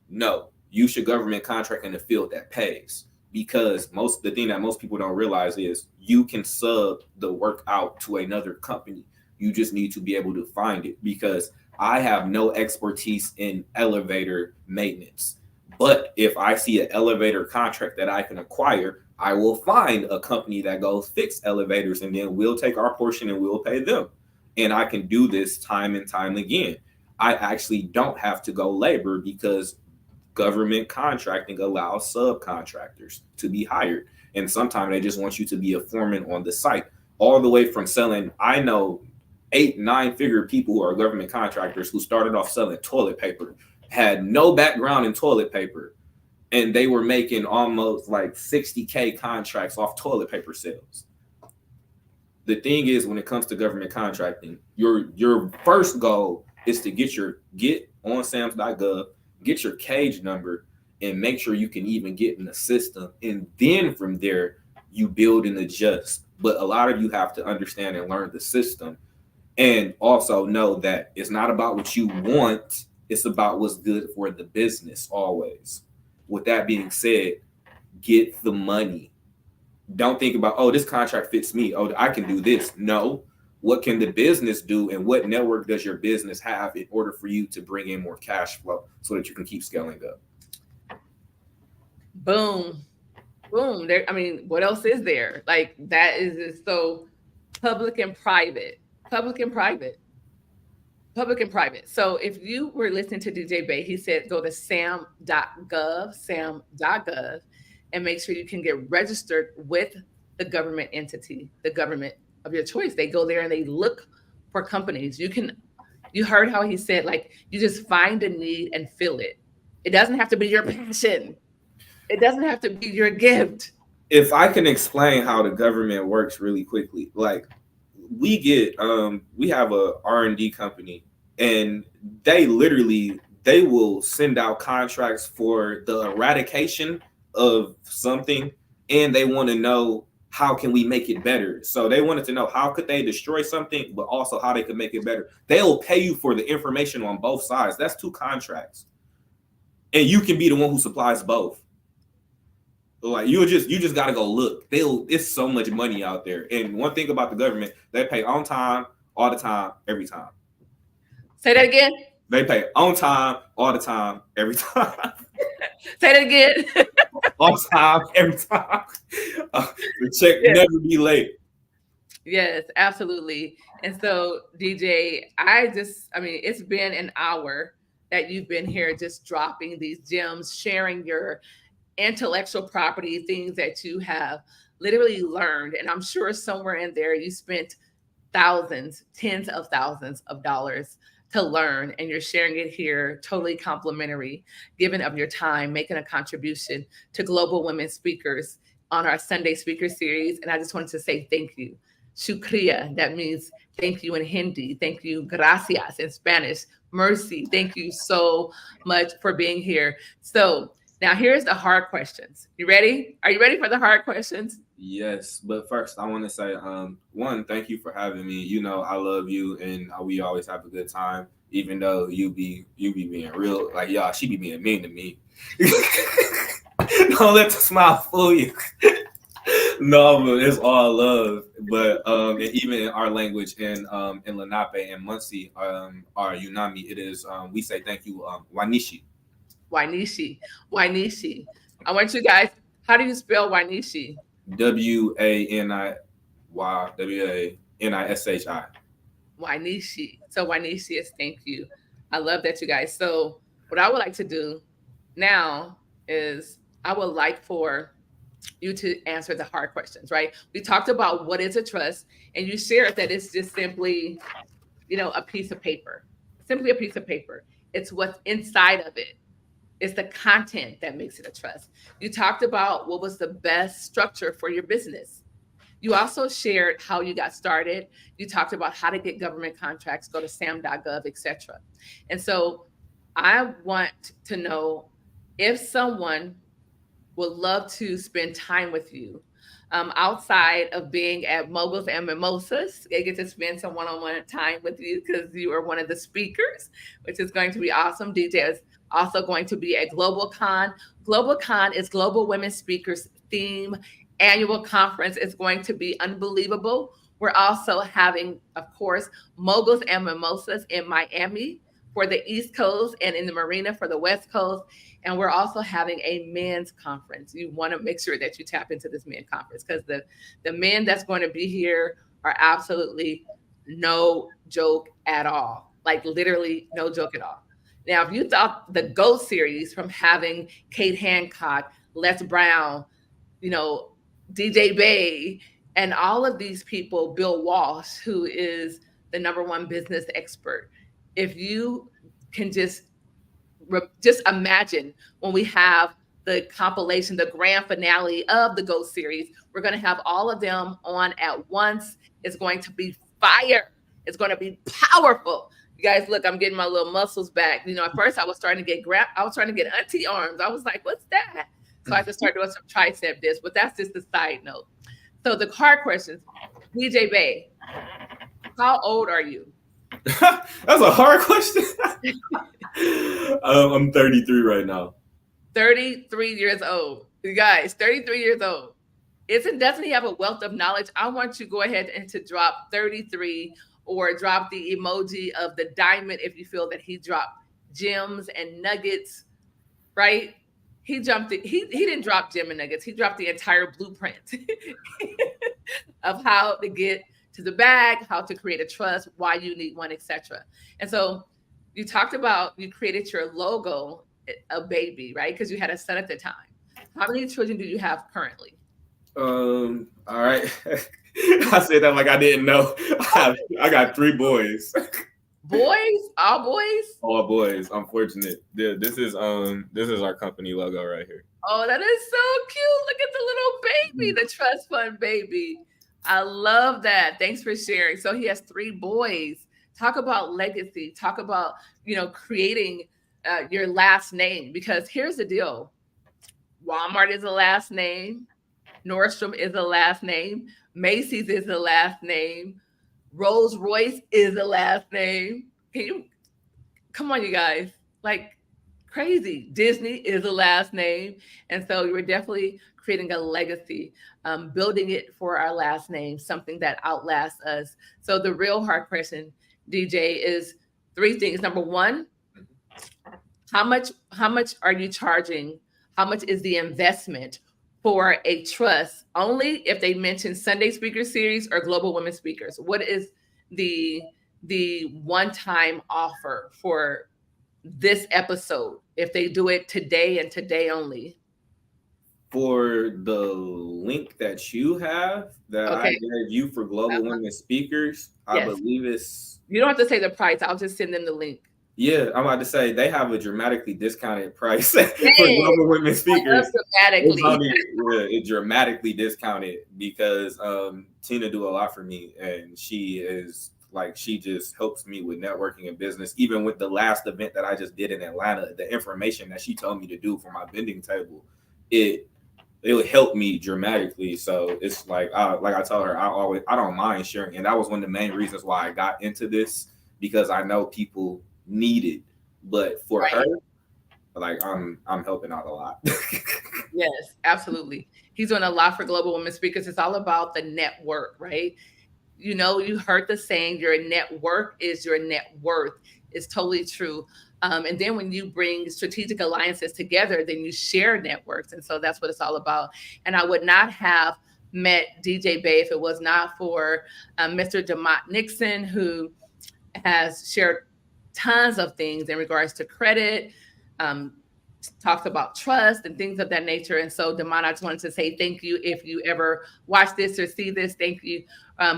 No, you should government contract in a field that pays. Because the thing that most people don't realize is you can sub the work out to another company. You just need to be able to find it, because I have no expertise in elevator maintenance. But if I see an elevator contract that I can acquire, I will find a company that goes fix elevators, and then we'll take our portion and we'll pay them. And I can do this time and time again. I actually don't have to go labor, because Government contracting allows subcontractors to be hired. And sometimes they just want you to be a foreman on the site, all the way from selling. I know 8, 9 figure people who are government contractors who started off selling toilet paper, had no background in toilet paper, and they were making almost like 60K contracts off toilet paper sales. The thing is, when it comes to government contracting, your first goal is to get on SAMS.gov, get your cage number, and make sure you can even get in the system. And then from there, you build and adjust. But a lot of you have to understand and learn the system, and also know that it's not about what you want, it's about what's good for the business always. With that being said, get the money. Don't think about, oh, this contract fits me. Oh, I can do this. No. What can the business do, and what network does your business have in order for you to bring in more cash flow so that you can keep scaling up? Boom. Boom. There, I mean, what else is there? Like that is so public and private. Public and private. Public and private. So if you were listening to DJ Bay, he said go to sam.gov, and make sure you can get registered with the government entity, the government of your choice. They go there and they look for companies. You heard how he said, like, you just find a need and fill it. It doesn't have to be your passion. It doesn't have to be your gift. If I can explain how the government works really quickly, like we have a R&D company, and they will send out contracts for the eradication of something, and they want to know how can we make it better. So they wanted to know how could they destroy something, but also how they could make it better. They'll pay you for the information on both sides. That's 2 contracts, and you can be the one who supplies both. Like you just gotta go look. It's so much money out there. And one thing about the government, they pay on time, all the time, every time. Say that again. They pay on time, all the time, every time. Say that again. On time, every time. The check never be late. Yes, absolutely. And so, DJ, I mean, it's been an hour that you've been here just dropping these gems, sharing your intellectual property, things that you have literally learned. And I'm sure somewhere in there you spent thousands, tens of thousands of dollars to learn, and you're sharing it here totally complimentary, giving of your time, making a contribution to global women speakers on our Sunday speaker series. And I just wanted to say thank you. Shukriya, that means thank you in Hindi. Thank you, gracias in Spanish. Mercy, thank you so much for being here. So now here's the hard questions. You ready? Are you ready for the hard questions? Yes, but first I want to say, one, thank you for having me. You know, I love you, and we always have a good time. Even though you be being real, like y'all, she be being mean to me. Don't let the smile fool you. No, but it's all love. But and even in our language, in Lenape and Muncie, our Unami, it is we say thank you, Wanishi. Wainishi. Wainishi. I want you guys, how do you spell Wainishi? Wanishi. Wainishi. So Wainishi is thank you. I love that, you guys. So what I would like to do now is I would like for you to answer the hard questions, right? We talked about what is a trust, and you shared that it's just simply, a piece of paper. Simply a piece of paper. It's what's inside of it. It's the content that makes it a trust. You talked about what was the best structure for your business. You also shared how you got started. You talked about how to get government contracts, go to sam.gov, etc. And so I want to know if someone would love to spend time with you outside of being at Moguls and Mimosas. They get to spend some one-on-one time with you because you are one of the speakers, which is going to be awesome. DJ is also going to be at Global Con. Global Con is Global Women Speakers Theme Annual Conference. It's going to be unbelievable. We're also having, of course, Moguls and Mimosas in Miami for the East Coast and in the Marina for the West Coast. And we're also having a men's conference. You want to make sure that you tap into this men's conference because the men that's going to be here are absolutely no joke at all. Like literally no joke at all. Now, if you thought the GOAT series from having Kate Hancock, Les Brown, you know, DJ Bay, and all of these people, Bill Walsh, who is the number one business expert, if you can just imagine when we have the compilation, the grand finale of the GOAT series, we're going to have all of them on at once. It's going to be fire. It's going to be powerful. You guys, look, I'm getting my little muscles back. You know, at first I was starting to get I was trying to get auntie arms. I was like, what's that? So I had to start doing some tricep dips, but that's just a side note. So the hard questions, DJ Bay, how old are you? That's a hard question. I'm 33 right now. 33 years old. You guys, 33 years old. Doesn't he have a wealth of knowledge? I want you to go ahead and to drop 33 or drop the emoji of the diamond if you feel that he dropped gems and nuggets, right? He didn't drop gem and nuggets. He dropped the entire blueprint of how to get to the bag, how to create a trust, why you need one, etc. And so you talked about you created your logo, a baby, right? Because you had a son at the time. How many children do you have currently? All right. I said that like I didn't know. I got 3 boys. Boys? All boys? All boys. I'm fortunate. This is our company logo right here. Oh, that is so cute. Look at the little baby, the trust fund baby. I love that. Thanks for sharing. So he has 3 boys. Talk about legacy. Talk about, creating your last name, because here's the deal. Walmart is a last name. Nordstrom is a last name. Macy's is a last name. Rolls Royce is a last name. Come on, you guys, like crazy. Disney is a last name. And so we're definitely creating a legacy, building it for our last name, something that outlasts us. So the real hard question, DJ, is 3 things. Number 1, how much are you charging? How much is the investment for a trust? Only if they mention Sunday Speaker Series or Global Women Speakers. What is the one-time offer for this episode if they do it today and today only? For the link that you have I gave you for Global Women Speakers, I believe it's... You don't have to say the price. I'll just send them the link. Yeah, I'm about to say they have a dramatically discounted price for Global Women Speakers. It's dramatically discounted because Tina do a lot for me, and she just helps me with networking and business. Even with the last event that I just did in Atlanta, the information that she told me to do for my vending table, it would help me dramatically. So it's like I told her, I don't mind sharing, and that was one of the main reasons why I got into this, because I know people need it, but for her, like I'm helping out a lot. Yes, absolutely. He's doing a lot for Global Women Speakers. It's all about the network, right? You heard the saying, your network is your net worth. It's totally true. And then when you bring strategic alliances together, then you share networks. And so that's what it's all about. And I would not have met DJ Bay if it was not for Mr. DeMott Nixon, who has shared tons of things in regards to credit, talks about trust and things of that nature. And so, DeMont, I just wanted to say thank you. If you ever watch this or see this, thank you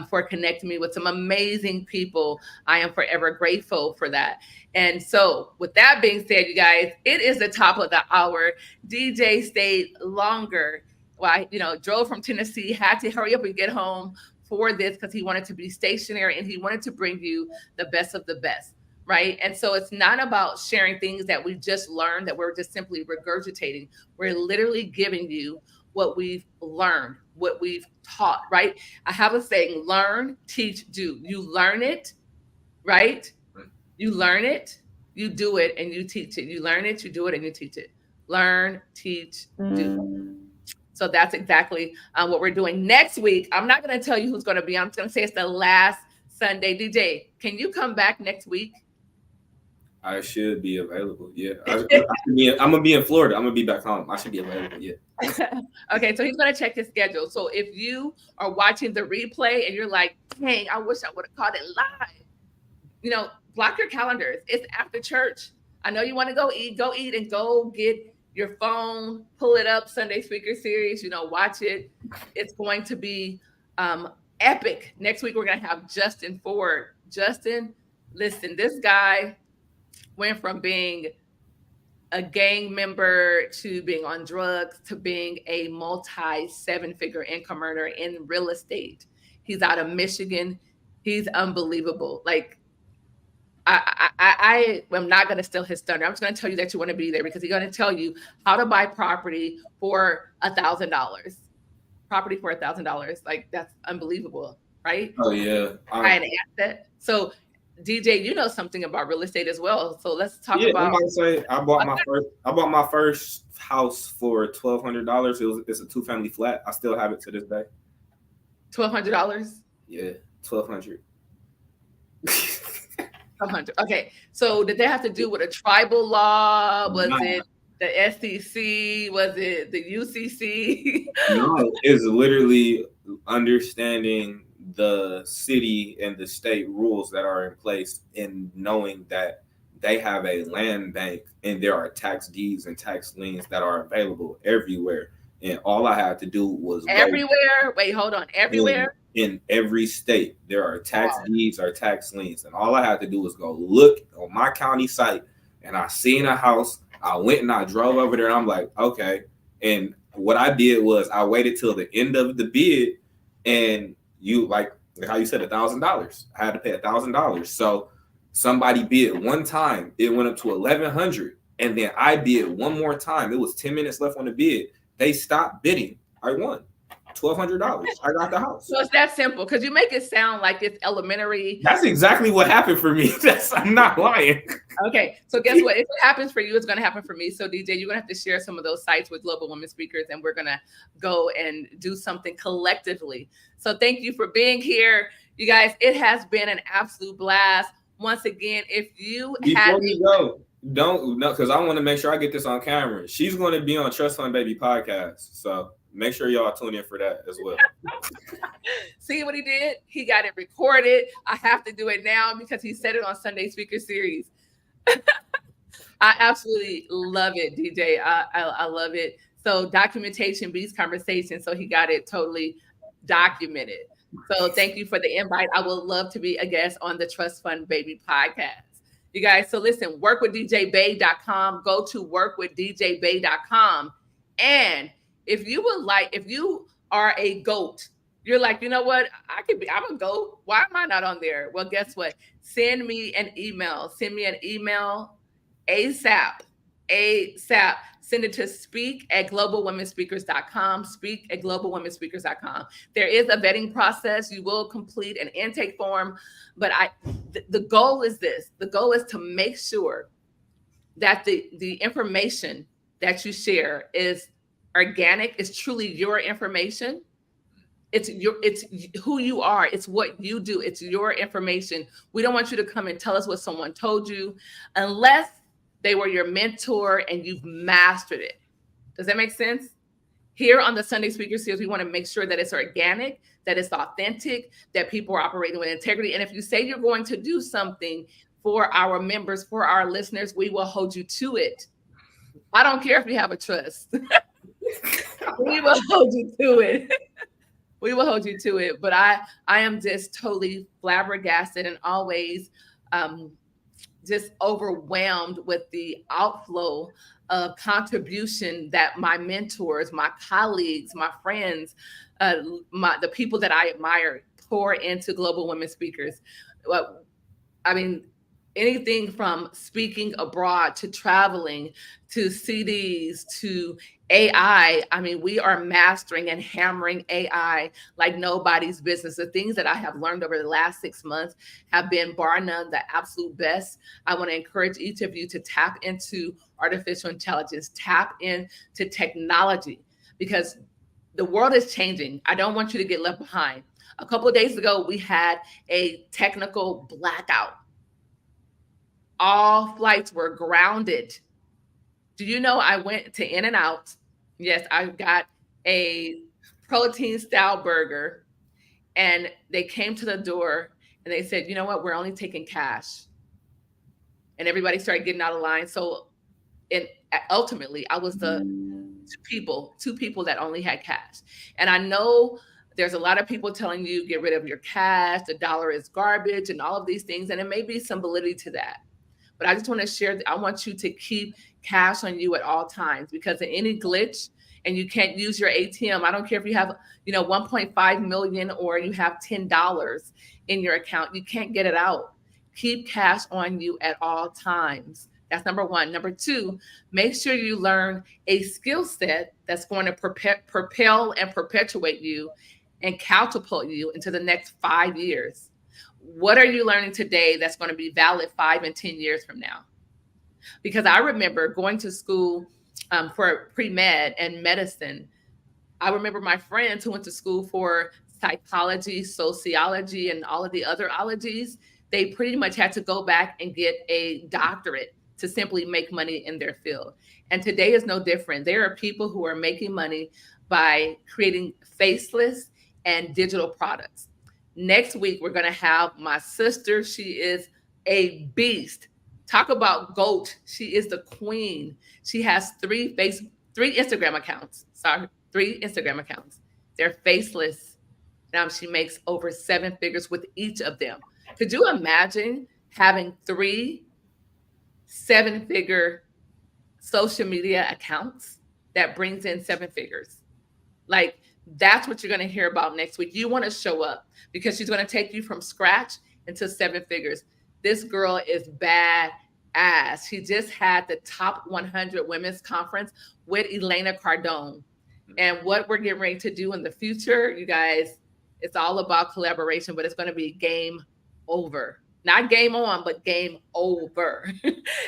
for connecting me with some amazing people. I am forever grateful for that. And so, with that being said, you guys, it is the top of the hour. DJ stayed longer. Well, drove from Tennessee, had to hurry up and get home for this because he wanted to be stationary and he wanted to bring you the best of the best. Right. And so it's not about sharing things that we just learned, that we're just simply regurgitating. We're literally giving you what we've learned, what we've taught. Right. I have a saying, learn, teach, do. You learn it. Right. You learn it, you do it, and you teach it. You learn it, you do it, and you teach it. Learn, teach, do. So that's exactly what we're doing next week. I'm not going to tell you who's going to be. I'm just going to say it's the last Sunday. DJ, can you come back next week? I should be available. Yeah. I'm going to be in Florida. I'm going to be back home. I should be available. Yeah. Okay. So he's going to check his schedule. So if you are watching the replay and you're like, dang, I wish I would have caught it live, block your calendars. It's after church. I know you want to go eat and go get your phone, pull it up, Sunday Speaker Series, watch it. It's going to be epic. Next week, we're going to have Justin Ford. Justin, listen, this guy went from being a gang member to being on drugs to being a multi seven-figure income earner in real estate. He's out of Michigan. He's unbelievable. Like, I am not going to steal his thunder. I'm just going to tell you that you want to be there because he's going to tell you how to buy property for $1,000. Property for $1,000. Like, that's unbelievable, right? Oh yeah. Buy an asset. So, DJ, you know something about real estate as well. So let's talk Yeah, I'm about. about to say I bought my first house for $1,200. It's a 2-family flat. I still have it to this day. $1,200. Yeah, 1,200. 100. Okay. So did they have to do with a tribal law? Was it the SEC? Was it the UCC? No, it's literally understanding the city and the state rules that are in place and knowing that they have a land bank and there are tax deeds and tax liens that are available everywhere. And all I had to do was everywhere. Wait, hold on. Everywhere. In every state, there are tax deeds or tax liens. And all I had to do was go look on my county site and I seen a house. I went and I drove over there and I'm like, okay. And what I did was I waited till the end of the bid and you like how you said $1,000. I had to pay $1,000. So somebody bid one time, it went up to 1,100. And then I bid one more time. It was 10 minutes left on the bid. They stopped bidding. I won $1,200. I got the house. So it's that simple because you make it sound like it's elementary. That's exactly what happened for me. I'm not lying. Okay. So guess what? If it happens for you, it's going to happen for me. So DJ, you're going to have to share some of those sites with Global Women Speakers and we're going to go and do something collectively. So thank you for being here. You guys, it has been an absolute blast. Once again, if you Before we go, don't no, because I want to make sure I get this on camera. She's going to be on Trust Fund Baby podcast. So make sure y'all tune in for that as well. See what he did? He got it recorded. I have to do it now because he said it on Sunday Speaker Series. I absolutely love it, DJ. I love it. So documentation beats conversation. So he got it totally documented. So thank you for the invite. I would love to be a guest on the Trust Fund Baby podcast. You guys, so listen, workwithdjbay.com. Go to workwithdjbay.com. And if you are a GOAT, you're like, you know what? I'm a GOAT. Why am I not on there? Well, guess what? Send me an email. Send me an email ASAP. Send it to speak@globalwomenspeakers.com. Speak@globalwomenspeakers.com. There is a vetting process. You will complete an intake form, but the goal is this. The goal is to make sure that the information that you share is organic, is truly your information. It's who you are. It's what you do. It's your information. We don't want you to come and tell us what someone told you unless they were your mentor and you've mastered it. Does that make sense? Here on the Sunday Speaker Series, we want to make sure that it's organic, that it's authentic, that people are operating with integrity. And if you say you're going to do something for our members, for our listeners, we will hold you to it. I don't care if you have a trust. We will hold you to it. We will hold you to it. But I am just totally flabbergasted and always just overwhelmed with the outflow of contribution that my mentors, my colleagues, my friends, the people that I admire pour into Global Women Speakers. I mean, anything from speaking abroad to traveling to CDs to AI. I mean, we are mastering and hammering AI like nobody's business. The things that I have learned over the last 6 months have been bar none the absolute best. I want to encourage each of you to tap into artificial intelligence, tap into technology because the world is changing. I don't want you to get left behind. A couple of days ago, we had a technical blackout. All flights were grounded. Do you know I went to In-N-Out? Yes, I got a protein style burger and they came to the door and they said, you know what? We're only taking cash. and everybody started getting out of line. So, and ultimately, I was the two people that only had cash. And I know there's a lot of people telling you get rid of your cash, the dollar is garbage, and all of these things, and it may be some validity to that. But I just want to share, I want you to keep cash on you at all times, because in any glitch and you can't use your ATM, I don't care if you have, 1.5 million or you have $10 in your account, you can't get it out. Keep cash on you at all times. That's number one. Number two, make sure you learn a skill set that's going to propel and perpetuate you and catapult you into the next 5 years. What are you learning today that's going to be valid 5 and 10 years from now? Because I remember going to school for pre-med and medicine. I remember my friends who went to school for psychology, sociology, and all of the other ologies. They pretty much had to go back and get a doctorate to simply make money in their field. And today is no different. There are people who are making money by creating faceless and digital products. Next week, we're going to have my sister. She is a beast. Talk about GOAT. She is the queen. She has three Instagram accounts. Sorry, 3 Instagram accounts. They're faceless. Now she makes over 7 figures with each of them. Could you imagine having 3 7-figure social media accounts that brings in 7 figures? Like, that's what you're going to hear about next week. You want to show up because she's going to take you from scratch into 7 figures. This girl is bad ass. She just had the top 100 women's conference with Elena Cardone. And what we're getting ready to do in the future, you guys, it's all about collaboration, but it's going to be game over. Not game on, but game over.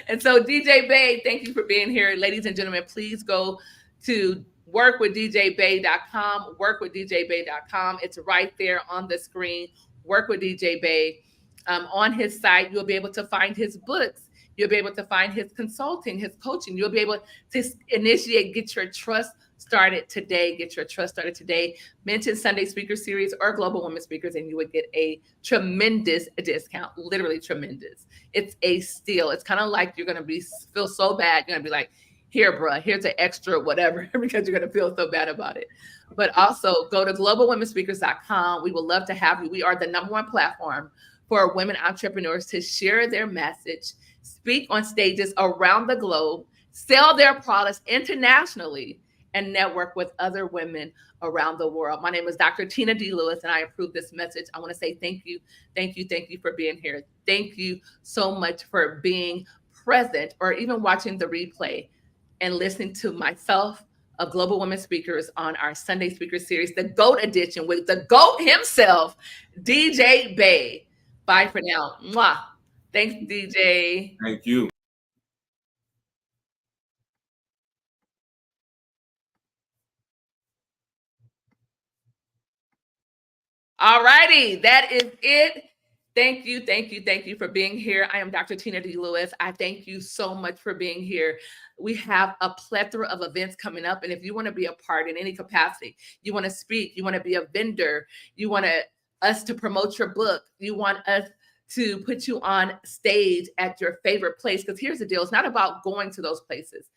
And so, DJ Bay, thank you for being here. Ladies and gentlemen, please go to workwithdjbay.com, workwithdjbay.com. It's right there on the screen. Work with DJ Bay. On his site, you'll be able to find his books. You'll be able to find his consulting, his coaching. You'll be able to initiate, get your trust started today. Get your trust started today. Mention Sunday Speaker Series or Global Women Speakers, and you would get a tremendous discount, literally tremendous. It's a steal. It's kind of like you're going to feel so bad. You're going to be like, here, bruh, here's an extra whatever, because you're going to feel so bad about it. But also go to globalwomenspeakers.com. We would love to have you. We are the #1 platform for women entrepreneurs to share their message, speak on stages around the globe, sell their products internationally, and network with other women around the world. My name is Dr. Tina D. Lewis, and I approve this message. I want to say thank you for being here. Thank you so much for being present or even watching the replay and listening to myself of Global Women Speakers on our Sunday Speaker Series, the GOAT edition with the GOAT himself, DJ Bay. Bye for now. Mwah. Thanks, DJ. Thank you. All righty, that is it. Thank you for being here. I am Dr. Tina D. Lewis. I thank you so much for being here. We have a plethora of events coming up, and if you want to be a part in any capacity, you want to speak, you want to be a vendor, you want us to promote your book, you want us to put you on stage at your favorite place, because here's the deal, it's not about going to those places,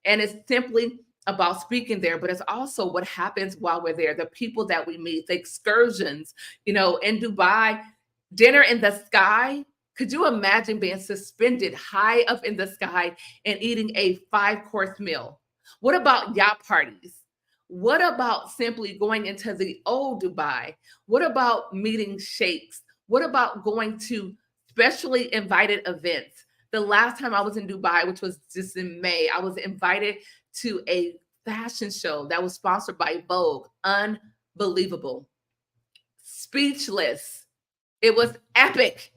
and it's simply about speaking there, but it's also what happens while we're there, the people that we meet, the excursions, in Dubai, dinner in the sky. Could you imagine being suspended high up in the sky and eating a 5-course meal? What about yacht parties? What about simply going into the old Dubai? What about meeting sheikhs? What about going to specially invited events? The last time I was in Dubai, which was just in May, I was invited to a fashion show that was sponsored by Vogue. Unbelievable. Speechless. It was epic.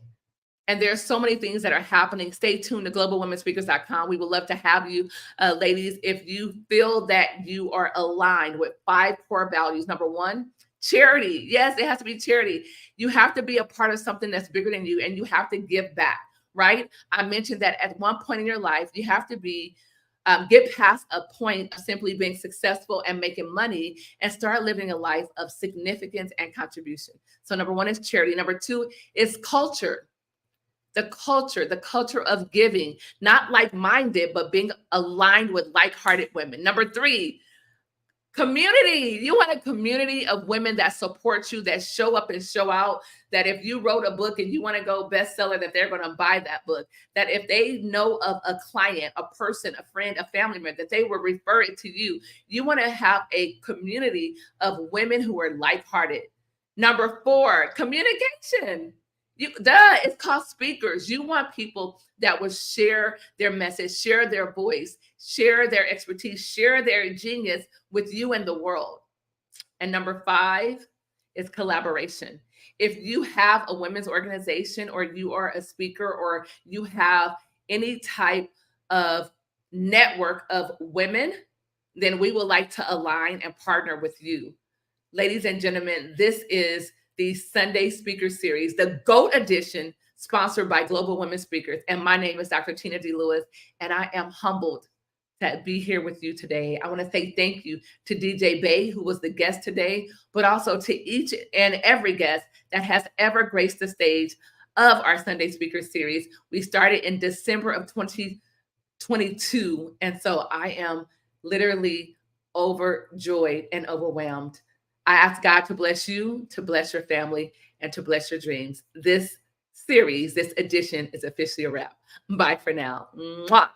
And there's so many things that are happening. Stay tuned to globalwomenspeakers.com. We would love to have you, ladies, if you feel that you are aligned with 5 core values. Number 1, charity. Yes, it has to be charity. You have to be a part of something that's bigger than you, and you have to give back, right? I mentioned that at one point in your life, you have to be get past a point of simply being successful and making money and start living a life of significance and contribution. So number 1 is charity. Number 2 is culture. the culture of giving, not like-minded, but being aligned with like-hearted women. Number 3, community. You want a community of women that support you, that show up and show out, that if you wrote a book and you want to go bestseller, that they're going to buy that book, that if they know of a client, a person, a friend, a family member, that they will refer it to you. You want to have a community of women who are like-hearted. Number 4, communication. It's called speakers. You want people that will share their message, share their voice, share their expertise, share their genius with you and the world. And number 5 is collaboration. If you have a women's organization, or you are a speaker, or you have any type of network of women, then we would like to align and partner with you. Ladies and gentlemen, this is the Sunday Speaker Series, the GOAT edition, sponsored by Global Women Speakers. And my name is Dr. Tina D. Lewis, and I am humbled to be here with you today. I want to say thank you to DJ Bay, who was the guest today, but also to each and every guest that has ever graced the stage of our Sunday Speaker Series. We started in December of 2022, and so I am literally overjoyed and overwhelmed. I ask God to bless you, to bless your family, and to bless your dreams. This series, this edition is officially a wrap. Bye for now. Mwah.